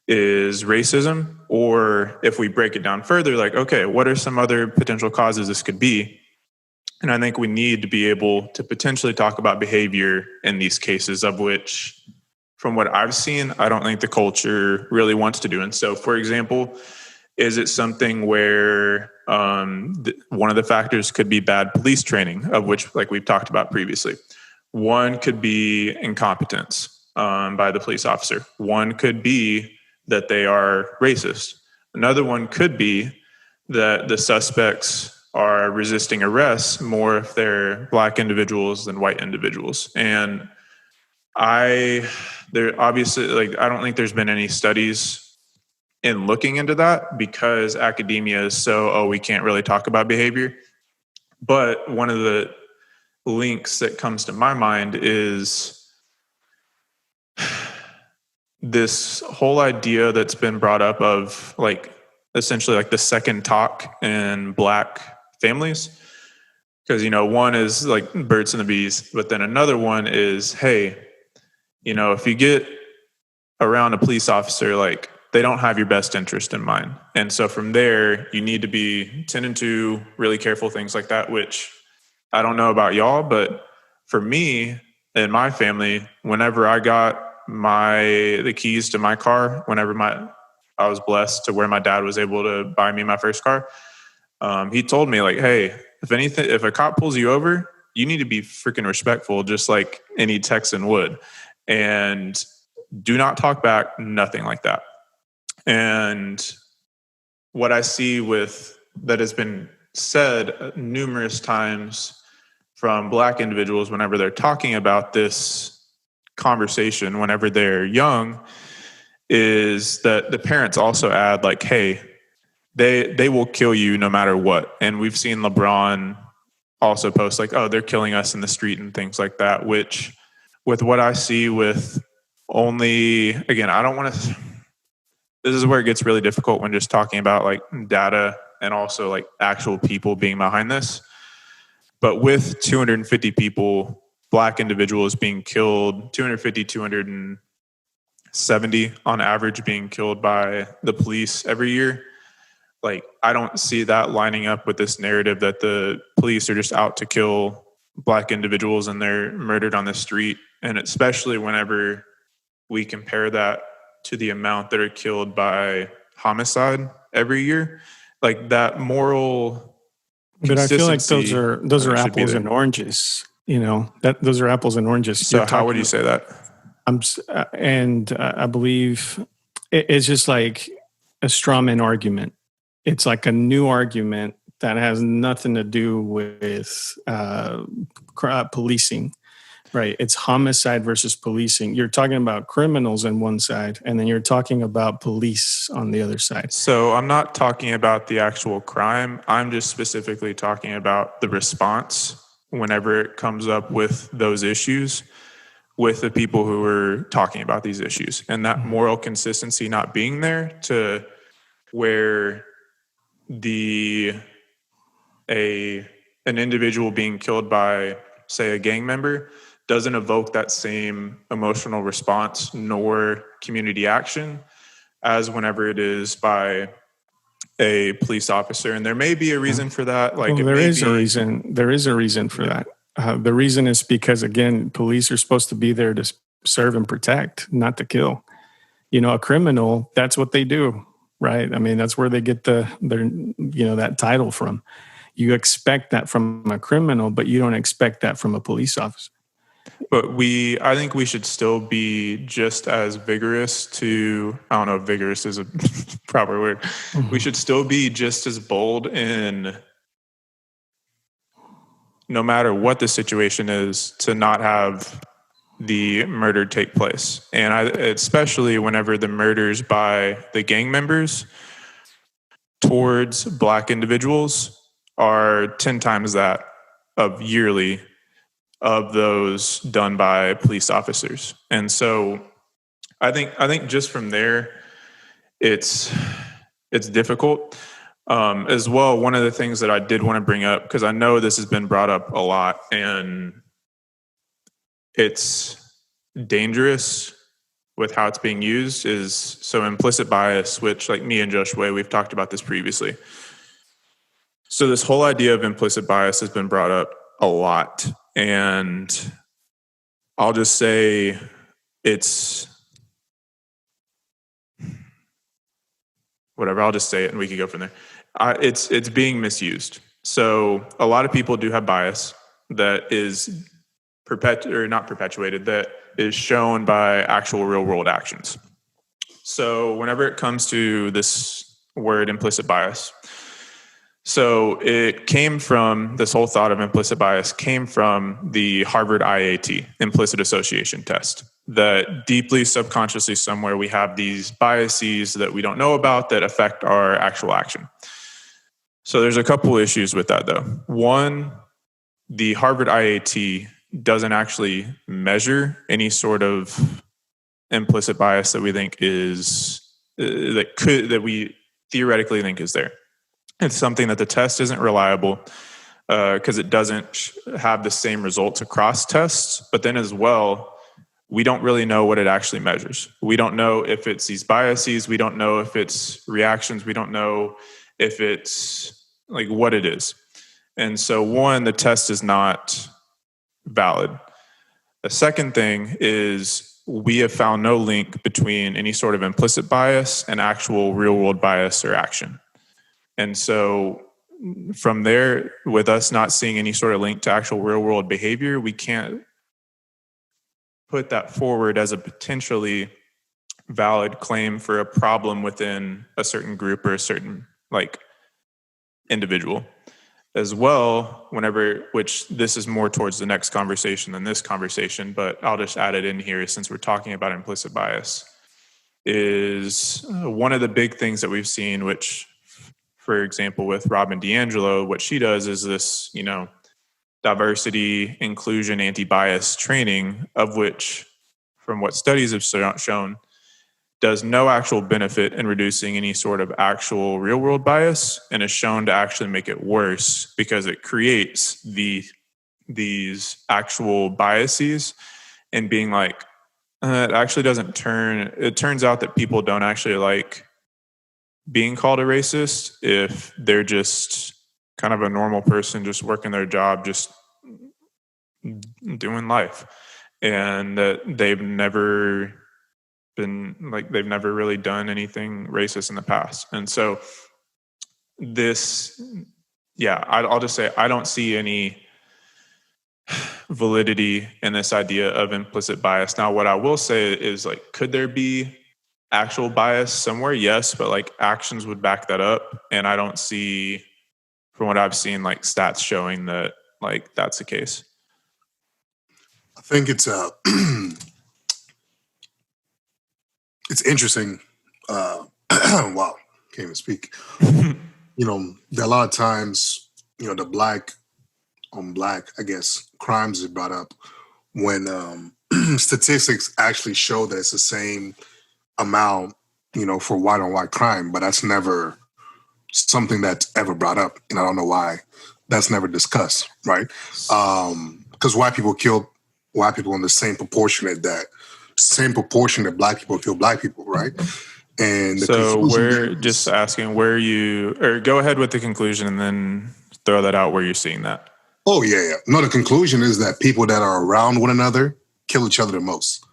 Speaker 2: is racism, or if we break it down further, like, okay, what are some other potential causes this could be? And I think we need to be able to potentially talk about behavior in these cases, of which, from what I've seen, I don't think the culture really wants to do. And so, for example, is it something where one of the factors could be bad police training, of which, like we've talked about previously. One could be incompetence by the police officer. One could be that they are racist. Another one could be that the suspects are resisting arrest more if they're Black individuals than white individuals. And I don't think there's been any studies in looking into that, because academia is so, we can't really talk about behavior. But one of the links that comes to my mind is this whole idea that's been brought up of essentially the second talk in Black families. Because, one is like birds and the bees, but then another one is, hey, if you get around a police officer, they don't have your best interest in mind. And so from there, you need to be tending to really careful things like that, which I don't know about y'all, but for me and my family, whenever I got the keys to my car, I was blessed to where my dad was able to buy me my first car. He told me, hey, if a cop pulls you over, you need to be freaking respectful, just like any Texan would. And do not talk back, nothing like that. And what I see that has been said numerous times from Black individuals whenever they're talking about this conversation, whenever they're young, is that the parents also add hey, they will kill you no matter what. And we've seen LeBron also post they're killing us in the street and things like that, which with what I see with again, I don't want to, this is where it gets really difficult when just talking about data and also actual people being behind this. But with 250 people, Black individuals being killed, 250, 270 on average being killed by the police every year, I don't see that lining up with this narrative that the police are just out to kill Black individuals and they're murdered on the street. And especially whenever we compare that to the amount that are killed by homicide every year, that moral
Speaker 4: But I feel like
Speaker 2: consistency,
Speaker 4: those are
Speaker 2: should be
Speaker 4: apples
Speaker 2: there.
Speaker 4: and oranges. You know, that those are apples and oranges.
Speaker 2: So how would you say that?
Speaker 4: I believe it's just like a straw man argument. It's like a new argument that has nothing to do with policing, right? It's homicide versus policing. You're talking about criminals on one side, and then you're talking about police on the other side.
Speaker 2: So I'm not talking about the actual crime. I'm just specifically talking about the response whenever it comes up with those issues with the people who are talking about these issues, and that moral consistency not being there to where an individual being killed by, say, a gang member doesn't evoke that same emotional response nor community action as whenever it is by a police officer. And there may be a reason for that. Like,
Speaker 4: Well,
Speaker 2: it may
Speaker 4: a
Speaker 2: be
Speaker 4: reason. There is a reason for that. The reason is because, again, police are supposed to be there to serve and protect, not to kill. You know, a criminal, that's what they do, right? I mean, that's where they get that title from. You expect that from a criminal, but you don't expect that from a police officer.
Speaker 2: But I think we should still be just as vigorous I don't know if vigorous is a proper word.
Speaker 4: Mm-hmm.
Speaker 2: We should still be just as bold in, no matter what the situation is, to not have the murder take place. And especially whenever the murders by the gang members towards Black individuals are 10 times that of yearly of those done by police officers. And so I think just from there, it's difficult. As well, one of the things that I did want to bring up, because I know this has been brought up a lot, and it's dangerous with how it's being used, is so implicit bias, which, like me and Josue, we've talked about this previously. So this whole idea of implicit bias has been brought up a lot, and I'll just say it's whatever. I'll just say it, and we can go from there. It's being misused. So a lot of people do have bias that is not perpetuated, that is shown by actual real world actions. So whenever it comes to this word implicit bias, so it came from, this whole thought of implicit bias came from the Harvard IAT, implicit association test, that deeply subconsciously somewhere we have these biases that we don't know about that affect our actual action. So there's a couple issues with that though. One, the Harvard IAT doesn't actually measure any sort of implicit bias that we think that we theoretically think is there. It's something that the test isn't reliable because it doesn't have the same results across tests. But then as well, we don't really know what it actually measures. We don't know if it's these biases. We don't know if it's reactions. We don't know if it's like what it is. And so one, the test is not valid. The second thing is we have found no link between any sort of implicit bias and actual real world bias or action. And so from there, with us not seeing any sort of link to actual real world behavior, we can't put that forward as a potentially valid claim for a problem within a certain group or a certain individual. As well, which this is more towards the next conversation than this conversation, but I'll just add it in here since we're talking about implicit bias, is one of the big things that we've seen, which, for example, with Robin DiAngelo, what she does is this, diversity, inclusion, anti-bias training, of which, from what studies have shown, does no actual benefit in reducing any sort of actual real world bias, and is shown to actually make it worse because it creates these actual biases, and being it actually it turns out that people don't actually like being called a racist if they're just kind of a normal person, just working their job, just doing life, and that they've never really done anything racist in the past. And so this yeah, I'll just say I don't see any validity in this idea of implicit bias. Now, what I will say is, like, could there be actual bias somewhere? Yes, but like actions would back that up, and I don't see, from what I've seen, like stats showing that like that's the case.
Speaker 1: I think it's it's interesting. Wow, can't even speak. You know, there are a lot of times, you know, the black on black, I guess, crimes is brought up when statistics actually show that it's the same amount, you know, for white on white crime, but that's never something that's ever brought up, and I don't know why that's never discussed, right? Because white people kill white people in the same proportion that black people kill black people, right? And the
Speaker 2: So
Speaker 1: conclusion
Speaker 2: we're
Speaker 1: there
Speaker 2: just
Speaker 1: is,
Speaker 2: asking where you, or go ahead with the conclusion and then throw that out where you're seeing that.
Speaker 1: oh yeah, yeah. No, the conclusion is that people that are around one another kill each other the most,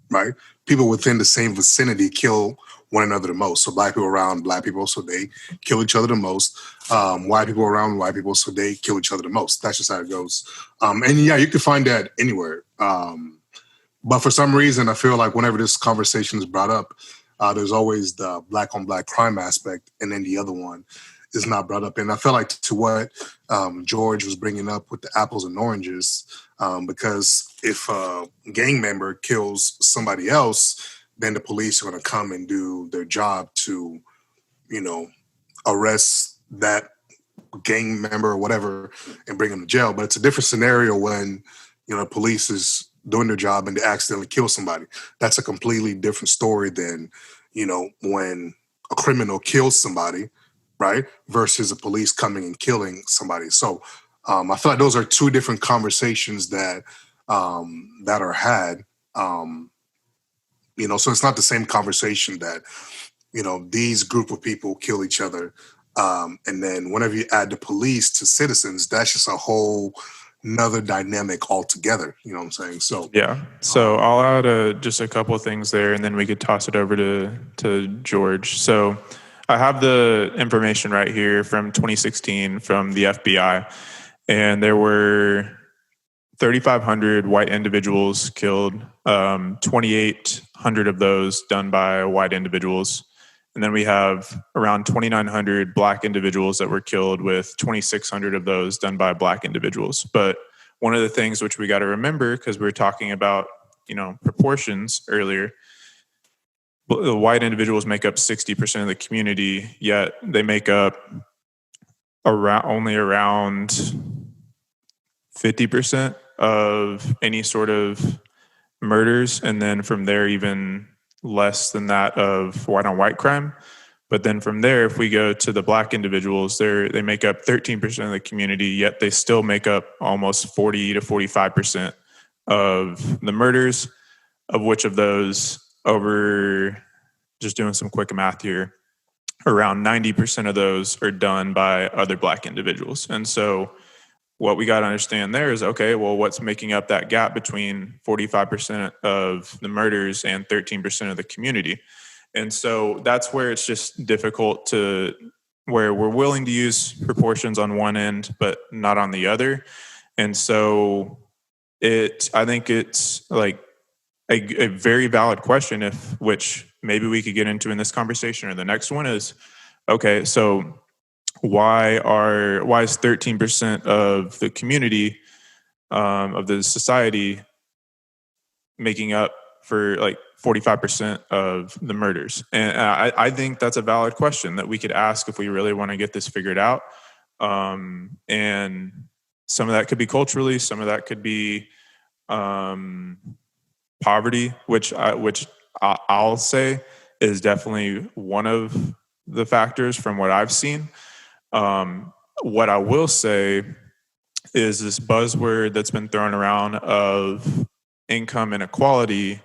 Speaker 1: right? People within the same vicinity kill one another the most. So black people around black people, so they kill each other the most. White people around white people, so they kill each other the most. That's just how it goes. And yeah, you can find that anywhere. But for some reason, I feel like whenever this conversation is brought up, there's always the black on black crime aspect, and then the other one is not brought up. And I feel like to what George was bringing up with the apples and oranges, because if a gang member kills somebody else, then the police are going to come and do their job to, you know, arrest that gang member or whatever and bring them to jail. But it's a different scenario when, you know, police is doing their job and they accidentally kill somebody. That's a completely different story than, you know, when a criminal kills somebody, right? Versus a police coming and killing somebody. So I feel like those are two different conversations that that are had. You know, so it's not the same conversation that, you know, these group of people kill each other. And then whenever you add the police to citizens, that's just a whole another dynamic altogether. You know what I'm saying? So
Speaker 2: Yeah. So I'll add just a couple of things there, and then we could toss it over to George. So I have the information right here from 2016 from the FBI, and there were 3,500 white individuals killed, 2,800 of those done by white individuals. And then we have around 2,900 black individuals that were killed, with 2,600 of those done by black individuals. But one of the things which we got to remember, because we were talking about, you know, proportions earlier, the white individuals make up 60% of the community, yet they make up only around 50% of any sort of murders, and then from there even less than that of white on white crime. But then from there, if we go to the black individuals, they make up 13% of the community, yet they still make up almost 40 to 45% of the murders, of which of those, over, just doing some quick math here, around 90% of those are done by other black individuals. And so what we got to understand there is, okay, well, what's making up that gap between 45% of the murders and 13% of the community? And so that's where it's just difficult to, where we're willing to use proportions on one end, but not on the other. And so I think it's like a very valid question, which maybe we could get into in this conversation, or the next one is, okay, so why is 13% of the community, of the society, making up for like 45% of the murders? And I think that's a valid question that we could ask if we really want to get this figured out. And some of that could be culturally, some of that could be poverty, which I'll say is definitely one of the factors from what I've seen. What I will say is this buzzword that's been thrown around of income inequality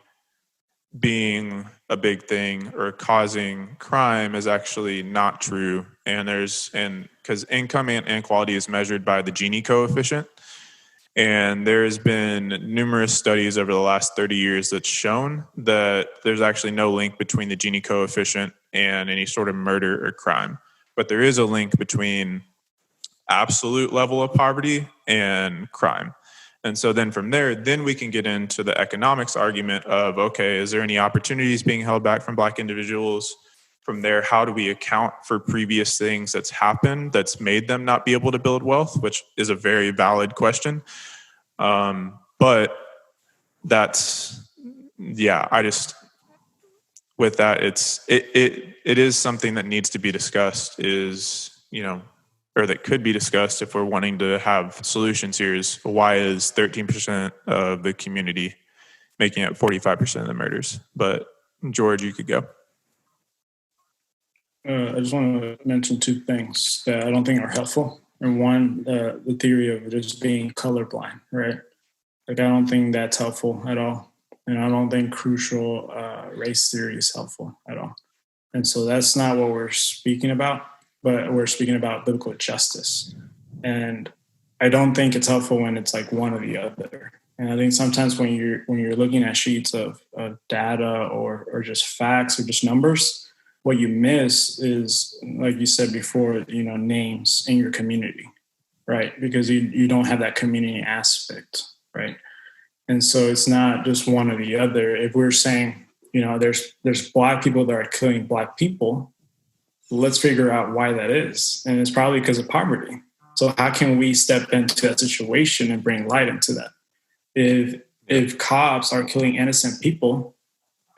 Speaker 2: being a big thing or causing crime is actually not true. And because income inequality is measured by the Gini coefficient. And there's been numerous studies over the last 30 years that's shown that there's actually no link between the Gini coefficient and any sort of murder or crime. But there is a link between absolute level of poverty and crime. And so then from there, then we can get into the economics argument of, okay, is there any opportunities being held back from Black individuals? From there, how do we account for previous things that's happened that's made them not be able to build wealth, which is a very valid question. But that's, yeah, with that, it is something that needs to be discussed, or that could be discussed if we're wanting to have solutions here, is why is 13% of the community making up 45% of the murders? But George, you could go.
Speaker 5: I just want to mention two things that I don't think are helpful. And one, the theory of just being colorblind, right? Like, I don't think that's helpful at all. And I don't think crucial race theory is helpful at all. And so that's not what we're speaking about, but we're speaking about biblical justice. And I don't think it's helpful when it's like one or the other. And I think sometimes when you're looking at sheets of data or just facts or just numbers, what you miss is, like you said before, names in your community, right? Because you don't have that community aspect, right? And so it's not just one or the other. If we're saying, there's Black people that are killing Black people, let's figure out why that is. And it's probably because of poverty. So how can we step into that situation and bring light into that? If cops are killing innocent people,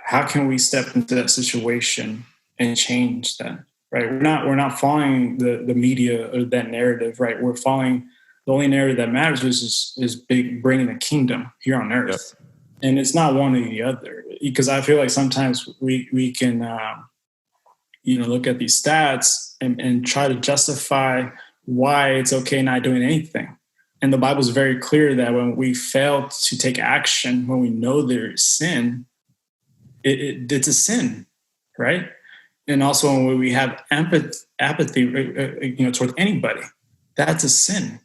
Speaker 5: how can we step into that situation and change that, right? We're not following the media or that narrative, right? We're following the only narrative that matters is bringing the kingdom here on earth. Yep. And it's not one or the other, because I feel like sometimes we can, look at these stats and try to justify why it's okay not doing anything. And the Bible is very clear that when we fail to take action, when we know there is sin, it's a sin, right? And also when we have apathy, toward anybody, that's a sin.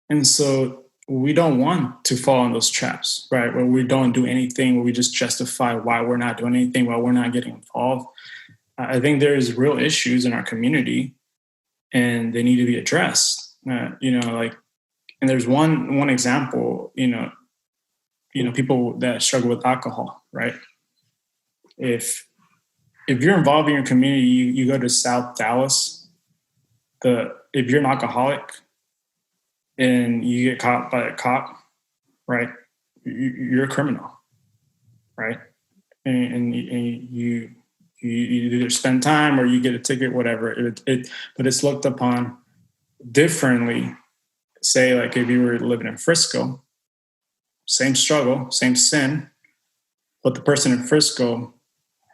Speaker 5: And so we don't want to fall in those traps, right? Where we don't do anything, where we just justify why we're not doing anything, why we're not getting involved. I think there's real issues in our community, and they need to be addressed. And there's one example, people that struggle with alcohol, right? If you're involved in your community, you go to South Dallas, if you're an alcoholic and you get caught by a cop, right, you're a criminal, right? And you either spend time or you get a ticket, whatever. But it's looked upon differently. Say, like, if you were living in Frisco, same struggle, same sin, but the person in Frisco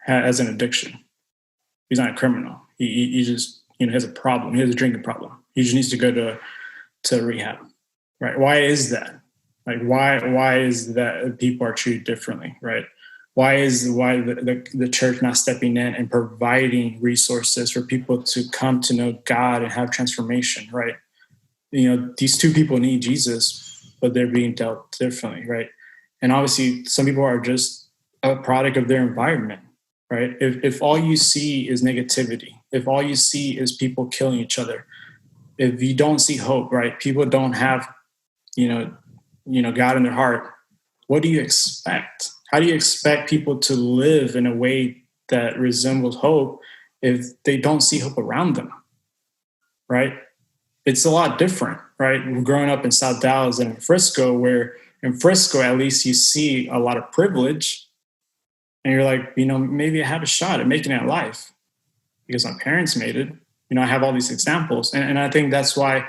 Speaker 5: has an addiction. He's not a criminal. He just has a problem. He has a drinking problem. He just needs to go to rehab, right? Why is that? Like, why is that people are treated differently, right? Why the church not stepping in and providing resources for people to come to know God and have transformation, right? These two people need Jesus, but they're being dealt differently, right? And obviously, some people are just a product of their environment, right? If all you see is negativity, if all you see is people killing each other, if you don't see hope, right? People don't have, God in their heart. What do you expect? How do you expect people to live in a way that resembles hope if they don't see hope around them, right? It's a lot different, right? We're growing up in South Dallas and in Frisco, where in Frisco, at least you see a lot of privilege. And you're like, maybe I have a shot at making it in life because my parents made it. I have all these examples. And I think that's why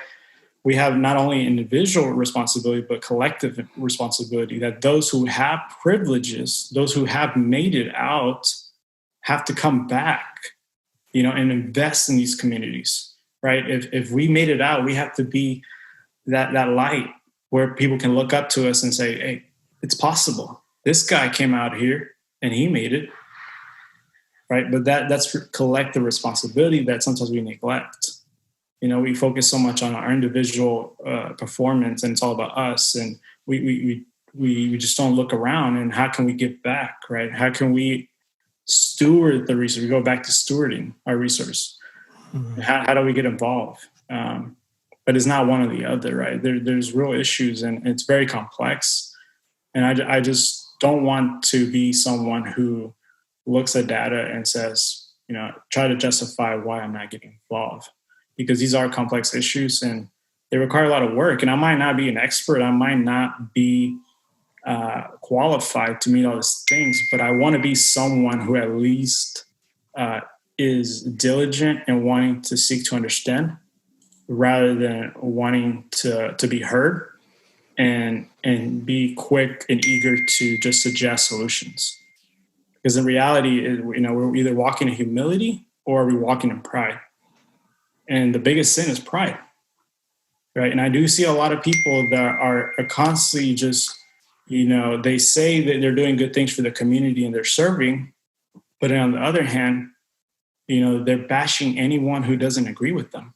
Speaker 5: we have not only individual responsibility, but collective responsibility, that those who have privileges, those who have made it out, have to come back, and invest in these communities, right? If we made it out, we have to be that light where people can look up to us and say, hey, it's possible. This guy came out here and he made it, right? But that's collective responsibility that sometimes we neglect. We focus so much on our individual performance, and it's all about us, and we just don't look around. And how can we give back, right? How can we steward the resource? We go back to stewarding our resource. Mm-hmm. How do we get involved? But but it's not one or the other, right? There's real issues, and it's very complex. And I just don't want to be someone who looks at data and says, try to justify why I'm not getting involved, because these are complex issues and they require a lot of work. And I might not be an expert. I might not be qualified to meet all these things, but I want to be someone who at least is diligent and wanting to seek to understand rather than wanting to be heard and be quick and eager to just suggest solutions. Because in reality, we're either walking in humility or we're walking in pride. And the biggest sin is pride, right? And I do see a lot of people that are constantly just, they say that they're doing good things for the community and they're serving, but on the other hand, they're bashing anyone who doesn't agree with them.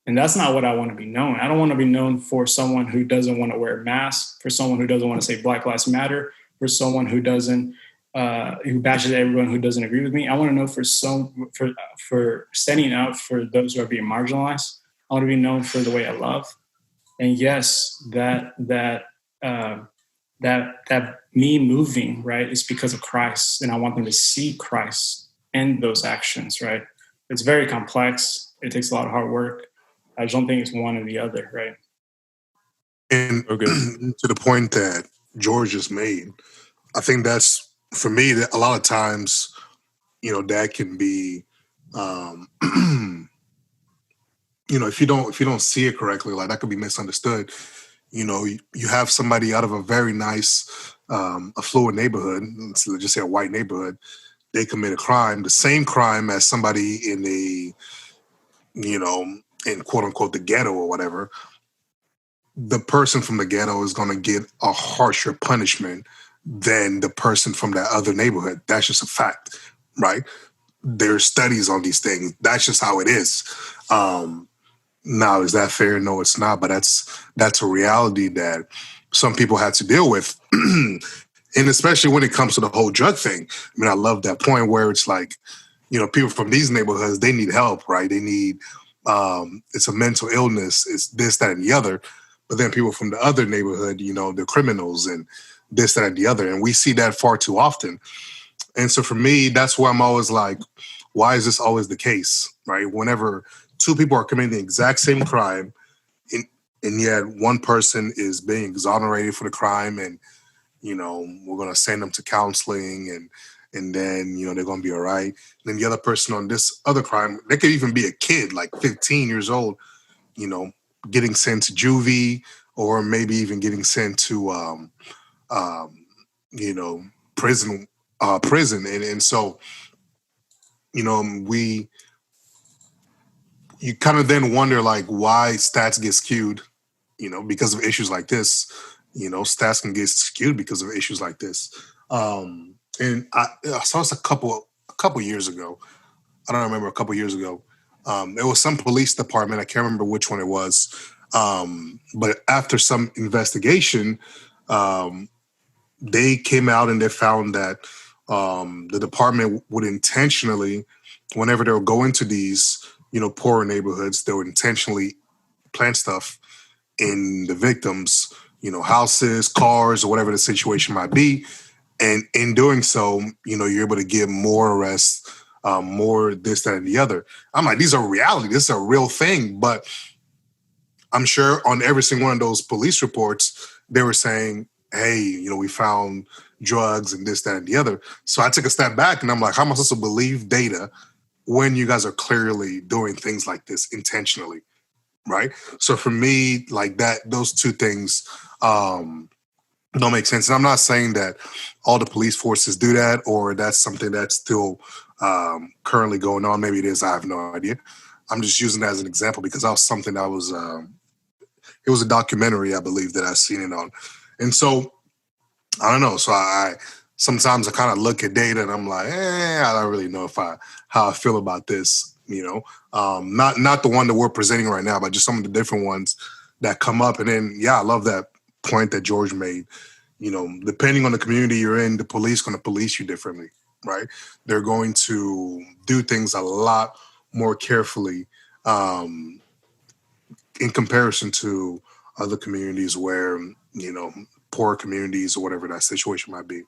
Speaker 5: And that's not what I want to be known. I don't want to be known for someone who doesn't want to wear a mask, for someone who doesn't want to say Black Lives Matter, for someone who doesn't, who bashes everyone who doesn't agree with me. I want to know for standing up for those who are being marginalized. I want to be known for the way I love. And yes, that me moving, right, is because of Christ, and I want them to see Christ in those actions, right? It's very complex. It takes a lot of hard work. I just don't think it's one or the other, right?
Speaker 1: And to the point that George just made, I think that's, for me, that a lot of times, that can be, if you don't see it correctly, like that could be misunderstood. You have somebody out of a very nice, affluent neighborhood, let's just say a white neighborhood, they commit a crime, the same crime as somebody in in quote unquote the ghetto or whatever. The person from the ghetto is going to get a harsher punishment than the person from that other neighborhood. That's just a fact, right? There's studies on these things. That's just how it is. Now, is that fair? No, it's not. But that's a reality that some people had to deal with. And especially when it comes to the whole drug thing. I mean, I love that point where it's like, people from these neighborhoods, they need help, right? They need, it's a mental illness, it's this, that, and the other. But then people from the other neighborhood, they're criminals and this, that, and the other. And we see that far too often. And so for me, that's why I'm always like, why is this always the case, right? Whenever two people are committing the exact same crime, and yet one person is being exonerated for the crime, and we're going to send them to counseling, and then they're going to be all right. And then the other person on this other crime, they could even be a kid, like 15 years old, getting sent to juvie, or maybe even getting sent to prison. And so you kind of then wonder, like, why stats get skewed, because of issues like this. Stats can get skewed because of issues like this. And I saw this a couple years ago. I don't remember, a couple years ago. It was some police department. I can't remember which one it was. But after some investigation, they came out and they found that the department would intentionally, whenever they would go into these, poorer neighborhoods, they would intentionally plant stuff in the victims, houses, cars, or whatever the situation might be. And in doing so, you're able to get more arrests, more this, that, and the other. I'm like, these are reality. This is a real thing. But I'm sure on every single one of those police reports, they were saying, hey, we found drugs and this, that, and the other. So I took a step back and I'm like, how am I supposed to believe data when you guys are clearly doing things like this intentionally? Right. So for me, like that, those two things don't make sense. And I'm not saying that all the police forces do that, or that's something that's still currently going on. Maybe it is. I have no idea. I'm just using that as an example because that was something that was, it was a documentary, I believe, that I've seen it on. And so I don't know. So sometimes I kind of look at data and I'm like, I don't really know how I feel about this. Not the one that we're presenting right now, but just some of the different ones that come up. And then, I love that point that George made. Depending on the community you're in, the police going to police you differently, right? They're going to do things a lot more carefully. in comparison to other communities where, poor communities or whatever that situation might be.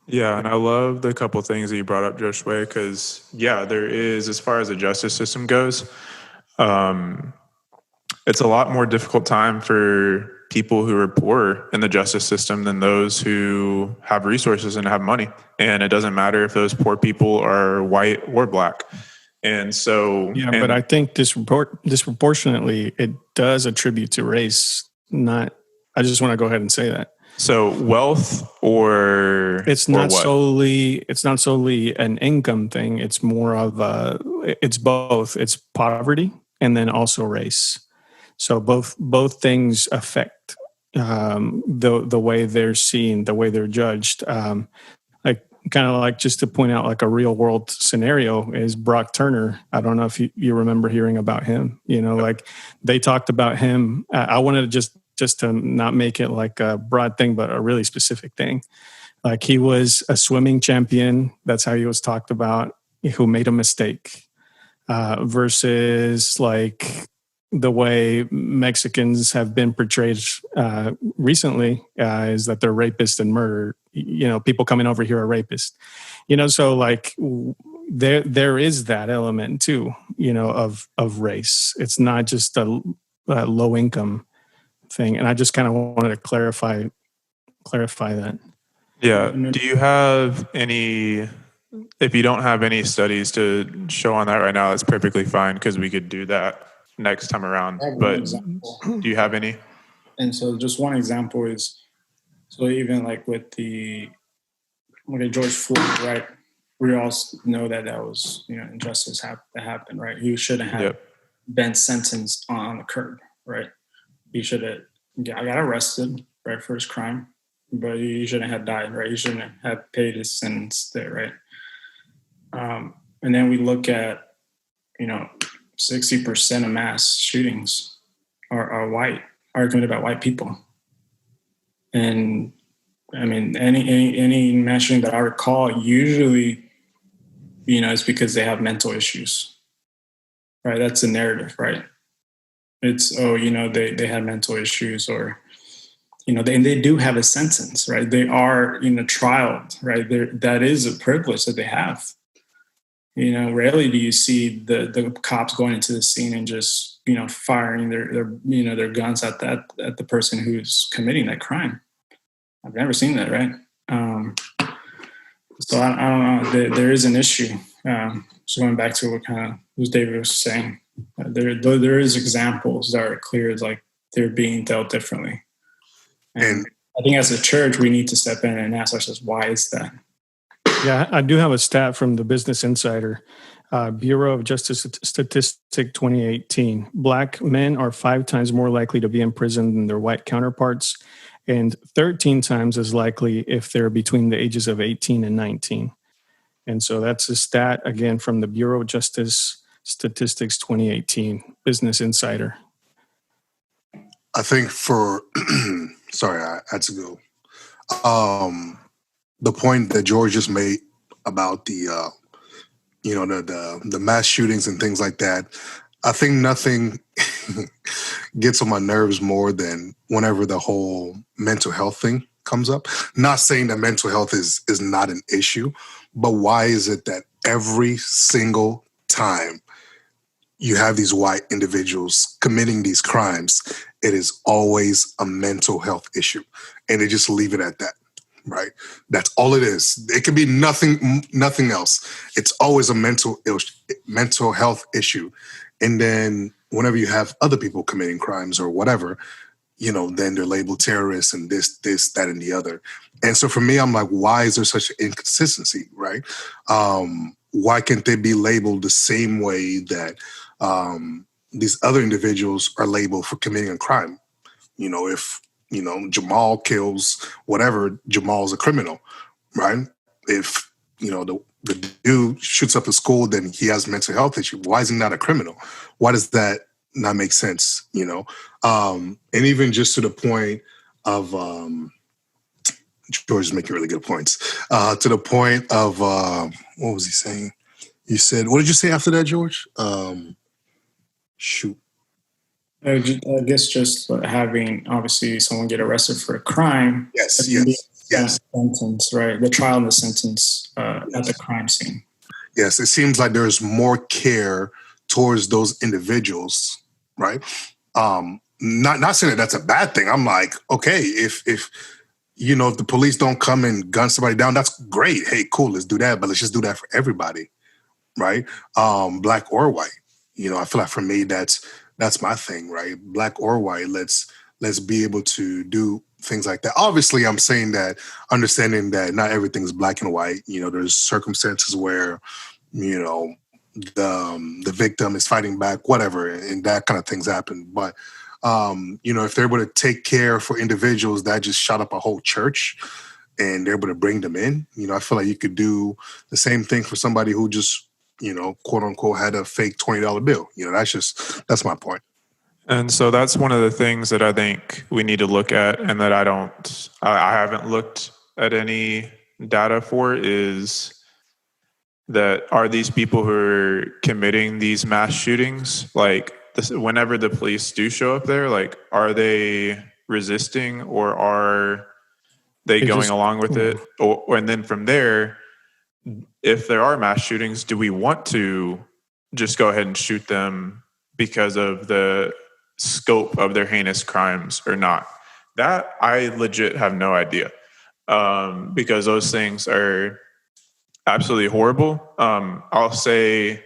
Speaker 2: Yeah, and I love the couple things that you brought up, Josue, because there is, as far as the justice system goes, it's a lot more difficult time for people who are poor in the justice system than those who have resources and have money. And it doesn't matter if those poor people are white or black. And so,
Speaker 4: but I think disproportionately it does attribute to race. I just want to go ahead and say that.
Speaker 2: So wealth
Speaker 4: it's not solely an income thing. It's more of it's both. It's poverty and then also race. So both things affect the way they're seen, the way they're judged. Kind of like, just to point out, like a real world scenario is Brock Turner. I don't know if you remember hearing about him. Like they talked about him. I wanted to just to not make it like a broad thing, but a really specific thing. Like he was a swimming champion. That's how he was talked about, who made a mistake, versus like the way Mexicans have been portrayed recently is that they're rapists and murder. People coming over here are rapists. So like there is that element too. Of race. It's not just a low income thing. And I just kind of wanted to clarify that.
Speaker 2: Yeah. Do you have any? If you don't have any studies to show on that right now, that's perfectly fine, because we could do that next time around. But do you have any?
Speaker 5: And so just one example is, so even like with George Floyd, right? We all know that was, injustice that happened, right? He shouldn't have been sentenced on the curb, right? He should have got arrested, right, for his crime, but he shouldn't have died, right? He shouldn't have paid his sentence there, right? And then we look at, 60% of mass shootings are white, are committed by white people. And I mean, any mass shooting that I recall, usually, it's because they have mental issues, right? That's the narrative, right? It's, they had mental issues, or, and they do have a sentence, right? They are trialed, right? That is a privilege that they have. Rarely do you see the cops going into the scene and just, firing their guns at the person who's committing that crime. I've never seen that, right? So I don't know. There is an issue. So going back to what David was saying, there is examples that are clear, like they're being dealt differently. And I think as a church, we need to step in and ask ourselves, why is that?
Speaker 4: Yeah, I do have a stat from the Business Insider, Bureau of Justice Statistic 2018. Black men are 5 times more likely to be in prison than their white counterparts, and 13 times as likely if they're between the ages of 18 and 19. And so that's a stat, again, from the Bureau of Justice Statistics 2018, Business Insider.
Speaker 1: I think sorry, I had to go. The point that George just made about the mass shootings and things like that, I think nothing gets on my nerves more than whenever the whole mental health thing comes up. Not saying that mental health is not an issue, but why is it that every single time you have these white individuals committing these crimes, it is always a mental health issue, and they just leave it at that? Right. That's all it is. It can be nothing else. It's always a mental health issue. And then whenever you have other people committing crimes or whatever, then they're labeled terrorists and this, that, and the other. And so for me, I'm like, why is there such an inconsistency? Right. Why can't they be labeled the same way that these other individuals are labeled for committing a crime? If Jamal kills whatever, Jamal's a criminal, right? If, the dude shoots up a school, then he has a mental health issue. Why is he not a criminal? Why does that not make sense? And even just to the point of, George is making really good points, to the point of, what was he saying? You said, what did you say after that, George? Shoot.
Speaker 5: I guess just having obviously someone get arrested for a crime,
Speaker 1: Yes,
Speaker 5: and being
Speaker 1: yes.
Speaker 5: sentence, right? The trial and the sentence at the crime scene.
Speaker 1: Yes, it seems like there's more care towards those individuals, right? Not saying that that's a bad thing. I'm like, okay, if if the police don't come and gun somebody down, that's great. Hey, cool, let's do that, but let's just do that for everybody, right? Black or white. I feel like for me that's my thing, right? Black or white. Let's be able to do things like that. Obviously, I'm saying that, understanding that not everything's black and white. There's circumstances where you know the victim is fighting back, whatever, and that kind of things happen. But if they're able to take care for individuals that just shot up a whole church and they're able to bring them in, I feel like you could do the same thing for somebody who just quote unquote had a fake $20 bill. That's my point.
Speaker 2: And so that's one of the things that I think we need to look at, and that I haven't looked at any data for, is that are these people who are committing these mass shootings, like whenever the police do show up there, like are they resisting, or are they going along with it? And then from there, if there are mass shootings, do we want to just go ahead and shoot them because of the scope of their heinous crimes or not? That I legit have no idea, because those things are absolutely horrible. I'll say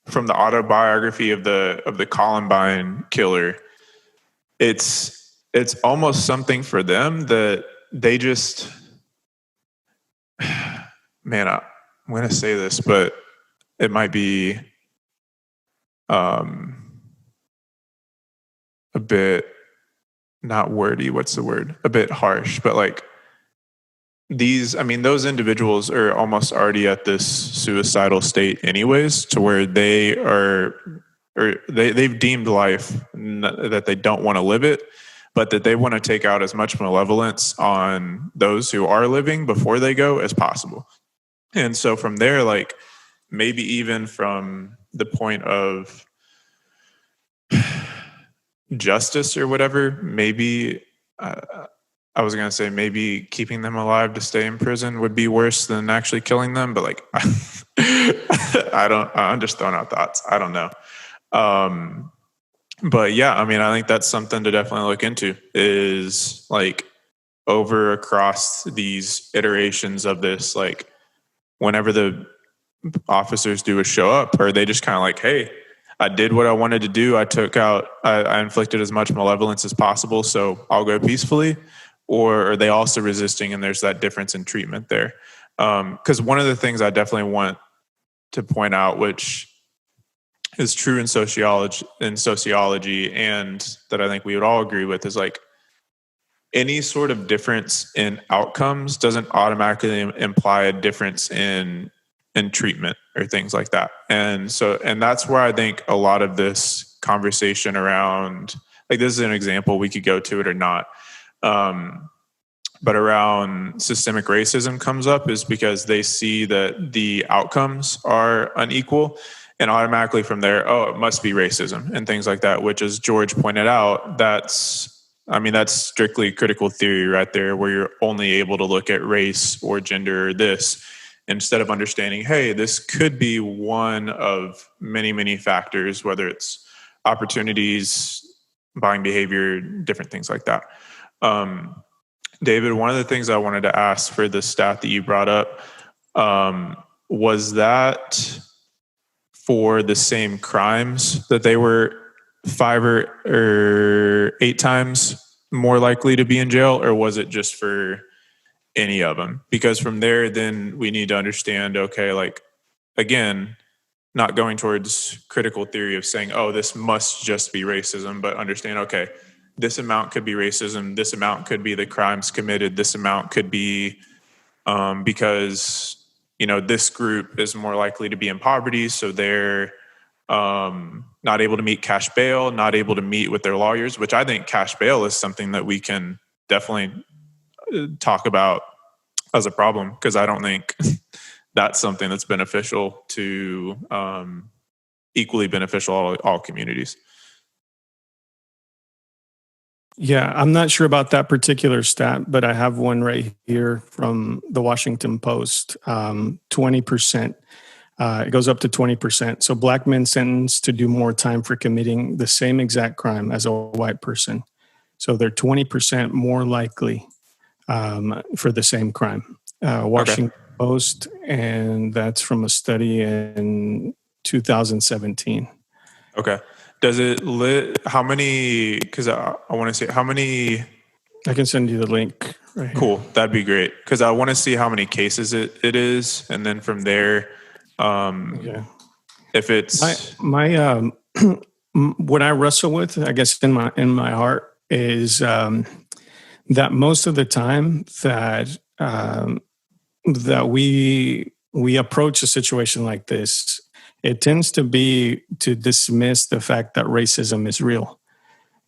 Speaker 2: from the autobiography of the Columbine killer, it's almost something for them that they just, man, I'm going to say this, but it might be a bit not wordy. What's the word? A bit harsh, but like those individuals are almost already at this suicidal state anyways, to where they are, or they've deemed life that they don't want to live it, but that they want to take out as much malevolence on those who are living before they go as possible. And so from there, like maybe even from the point of justice or whatever, maybe I was going to say maybe keeping them alive to stay in prison would be worse than actually killing them. But like, I'm just throwing out thoughts. I don't know. But yeah, I think that's something to definitely look into, is like across these iterations of this, like whenever the officers do a show up, are they just kind of like, hey, I did what I wanted to do. I inflicted as much malevolence as possible, so I'll go peacefully. Or are they also resisting, and there's that difference in treatment there? Because one of the things I definitely want to point out, which is true in sociology, and that I think we would all agree with, is like any sort of difference in outcomes doesn't automatically imply a difference in treatment or things like that. And that's where I think a lot of this conversation around, like, this is an example, we could go to it or not, but around systemic racism comes up, is because they see that the outcomes are unequal, and automatically from there, it must be racism and things like that, which, as George pointed out, that's strictly critical theory right there, where you're only able to look at race or gender or this, instead of understanding, hey, this could be one of many, many factors, whether it's opportunities, buying behavior, different things like that. David, one of the things I wanted to ask for the stat that you brought up, was that for the same crimes that they were 5 or 8 times more likely to be in jail, or was it just for any of them? Because from there, then we need to understand, okay, like, again, not going towards critical theory of saying, this must just be racism, but understand, okay, this amount could be racism, this amount could be the crimes committed, this amount could be because, this group is more likely to be in poverty, so they're not able to meet cash bail, not able to meet with their lawyers, which I think cash bail is something that we can definitely talk about as a problem, because I don't think that's something that's beneficial to equally beneficial all communities.
Speaker 4: Yeah, I'm not sure about that particular stat, but I have one right here from the Washington Post. 20%. It goes up to 20%. So black men sentenced to do more time for committing the same exact crime as a white person. So they're 20% more likely for the same crime.
Speaker 2: Okay.
Speaker 4: Washington Post, and that's from a study in 2017.
Speaker 2: Okay. Does it how many, because I want to see how many,
Speaker 4: I can send you the link right here.
Speaker 2: cool, that'd be great. Because I want to see how many cases it is. And then from there,
Speaker 4: Yeah.
Speaker 2: if it's,
Speaker 4: My what I wrestle with, I guess in my heart, is that most of the time that we approach a situation like this, it tends to be to dismiss the fact that racism is real.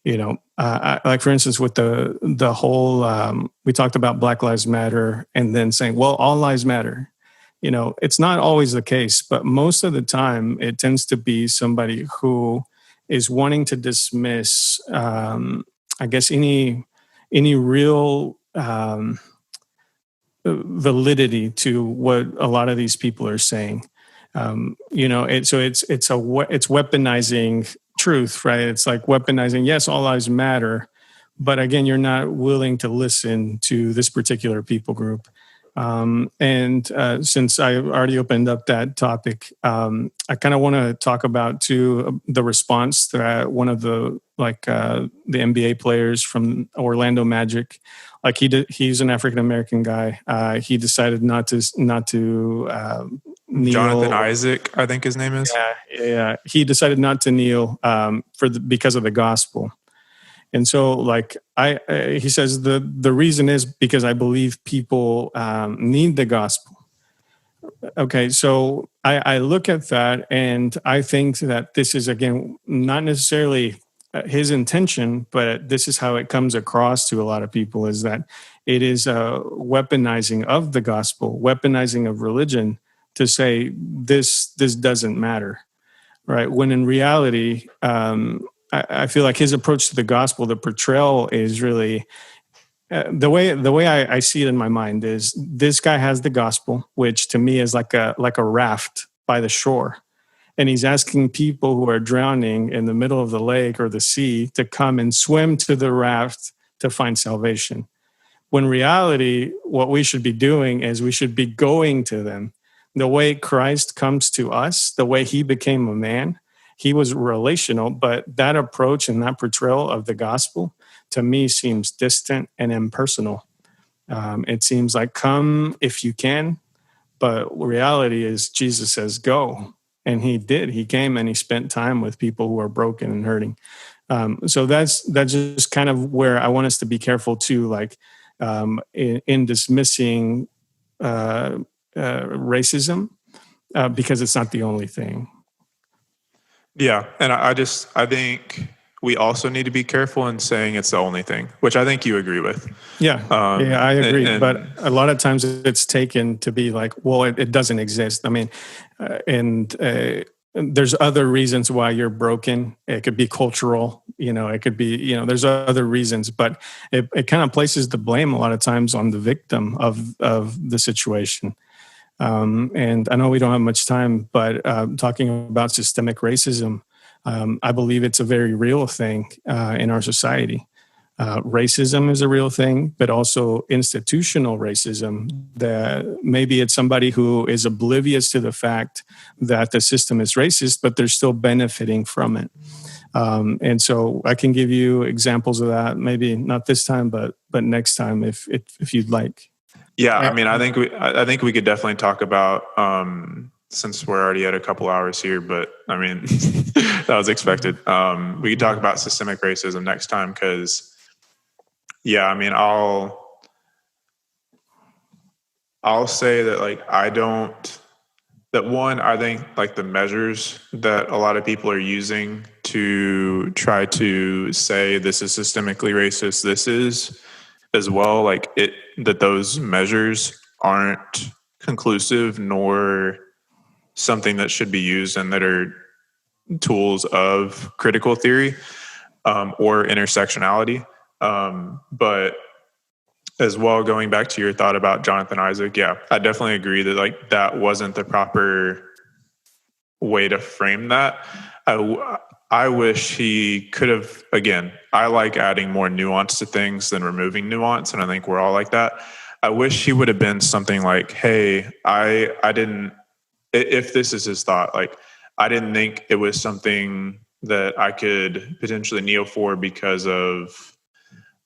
Speaker 4: Like for instance, with the whole we talked about Black Lives Matter, and then saying, well, all lives matter. It's not always the case, but most of the time it tends to be somebody who is wanting to dismiss, I guess, any real validity to what a lot of these people are saying. It's weaponizing truth, right? It's like weaponizing, yes, all lives matter, but again, you're not willing to listen to this particular people group. And since I already opened up that topic, I kind of want to talk about too the response that one of the the NBA players from Orlando Magic, like he's an African American guy. He decided not to kneel.
Speaker 2: Jonathan Isaac, I think his name is.
Speaker 4: Yeah. He decided not to kneel because of the gospel. And so, he says the reason is because I believe people need the gospel. Okay, so I look at that and I think that this is, again, not necessarily his intention, but this is how it comes across to a lot of people, is that it is a weaponizing of the gospel, weaponizing of religion to say this doesn't matter, right? When in reality, I feel like his approach to the gospel, the portrayal is really the way I see it in my mind is this guy has the gospel, which to me is like a raft by the shore. And he's asking people who are drowning in the middle of the lake or the sea to come and swim to the raft to find salvation. When reality, what we should be doing is we should be going to them. The way Christ comes to us, the way he became a man, he was relational, but that approach and that portrayal of the gospel to me seems distant and impersonal. It seems like come if you can, but reality is Jesus says go. And he did. He came and he spent time with people who are broken and hurting. So that's just kind of where I want us to be careful too, in dismissing racism, because it's not the only thing.
Speaker 2: Yeah, and I think we also need to be careful in saying it's the only thing, which I think you agree with.
Speaker 4: Yeah, I agree. But a lot of times it's taken to be like, well, it doesn't exist. I mean, there's other reasons why you're broken. It could be cultural, it could be, there's other reasons, but it kind of places the blame a lot of times on the victim of the situation. And I know we don't have much time, but talking about systemic racism, I believe it's a very real thing in our society. Racism is a real thing, but also institutional racism, that maybe it's somebody who is oblivious to the fact that the system is racist, but they're still benefiting from it. And so I can give you examples of that, maybe not this time, but next time if you'd like.
Speaker 2: Yeah, I mean, I think we could definitely talk about, since we're already at a couple hours here, but I mean, that was expected. We could talk about systemic racism next time because, yeah, I mean, I'll say that I think the measures that a lot of people are using to try to say this is systemically racist, this is as well, that those measures aren't conclusive nor something that should be used and that are tools of critical theory or intersectionality. But as well, going back to your thought about Jonathan Isaac, yeah, I definitely agree that like that wasn't the proper way to frame that. I wish he could have, again, I like adding more nuance to things than removing nuance, and I think we're all like that. I wish he would have been something like, hey, I didn't, if this is his thought, like, I didn't think it was something that I could potentially kneel for because of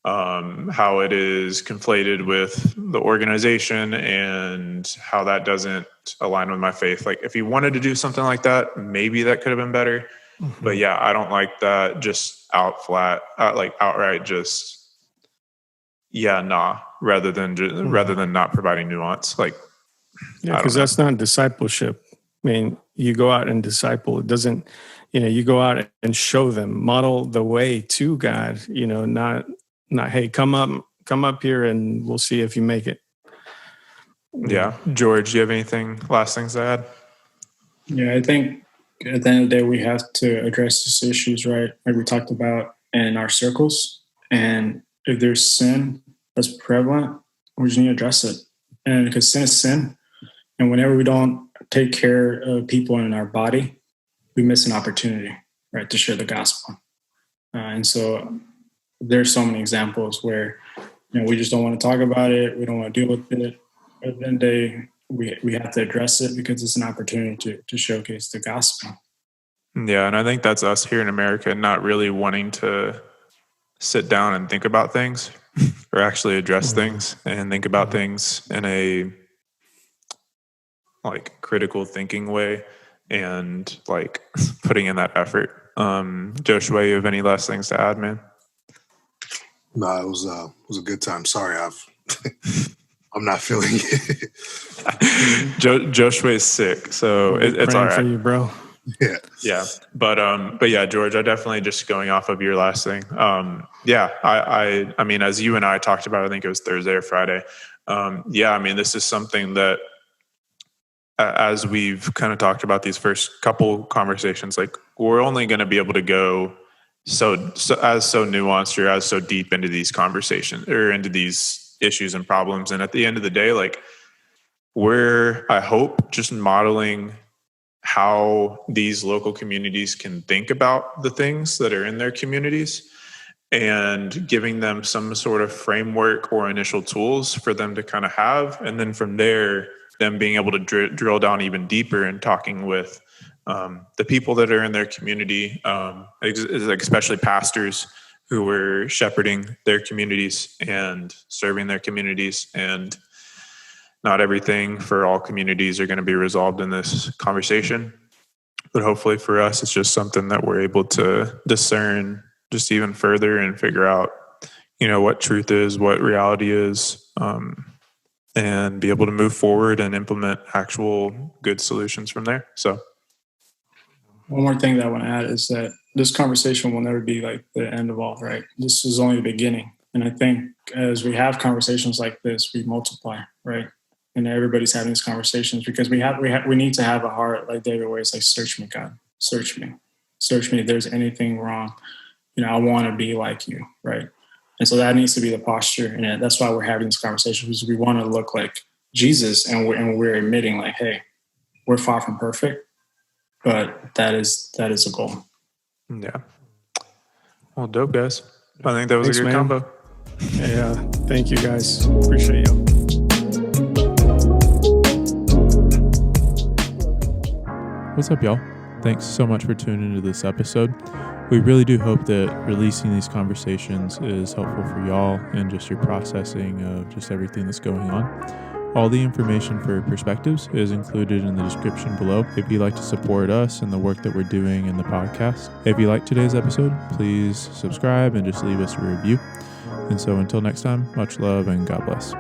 Speaker 2: how it is conflated with the organization and how that doesn't align with my faith. Like, if he wanted to do something like that, maybe that could have been better. Mm-hmm. But yeah, I don't like that just outright just, yeah, nah, rather than not providing nuance. Like,
Speaker 4: yeah, because that's not discipleship. I mean, you go out and disciple. It doesn't, you go out and show them, model the way to God, not, hey, come up here and we'll see if you make it.
Speaker 2: Yeah. George, do you have last things to add?
Speaker 5: Yeah, I think at the end of the day, we have to address these issues, right? Like we talked about in our circles. And if there's sin that's prevalent, we just need to address it. And because sin is sin. And whenever we don't take care of people in our body, we miss an opportunity, right, to share the gospel. And so there's so many examples where, we just don't want to talk about it. We don't want to deal with it. At the end of the day, we have to address it because it's an opportunity to showcase the gospel.
Speaker 2: Yeah, and I think that's us here in America not really wanting to sit down and think about things or actually address things and think about things in a like critical thinking way and like putting in that effort. Josue, you have any last things to add, man?
Speaker 1: No, it was a good time. Sorry, I'm not feeling it.
Speaker 2: Josue is sick, so it's all right
Speaker 4: for you, bro.
Speaker 2: Yeah. But yeah, George, I definitely just going off of your last thing. Yeah, I mean, as you and I talked about, I think it was Thursday or Friday. Yeah, I mean, this is something that, as we've kind of talked about these first couple conversations, like we're only going to be able to go so nuanced or as so deep into these conversations or into these issues and problems. And at the end of the day, like we're, I hope, just modeling how these local communities can think about the things that are in their communities and giving them some sort of framework or initial tools for them to kind of have. And then from there, them being able to drill down even deeper and talking with the people that are in their community, especially pastors who were shepherding their communities and serving their communities. And not everything for all communities are going to be resolved in this conversation. But hopefully for us, it's just something that we're able to discern just even further and figure out, what truth is, what reality is, and be able to move forward and implement actual good solutions from there. So
Speaker 5: one more thing that I want to add is that this conversation will never be like the end of all, right? This is only the beginning. And I think as we have conversations like this, we multiply, right? And everybody's having these conversations because we need to have a heart like David, where it's like, search me, God, search me if there's anything wrong. I want to be like you, right? And so that needs to be the posture, and that's why we're having these conversations, because we want to look like Jesus, and we're admitting like, hey, we're far from perfect, but that is a goal.
Speaker 2: Yeah. Well, dope, guys. I think that was a good combo.
Speaker 4: Yeah. Thank you, guys. Appreciate you.
Speaker 6: What's up, y'all? Thanks so much for tuning into this episode. We really do hope that releasing these conversations is helpful for y'all and just your processing of just everything that's going on. All the information for Perspectives is included in the description below if you'd like to support us and the work that we're doing in the podcast. If you liked today's episode, please subscribe and just leave us a review. And so until next time, much love and God bless.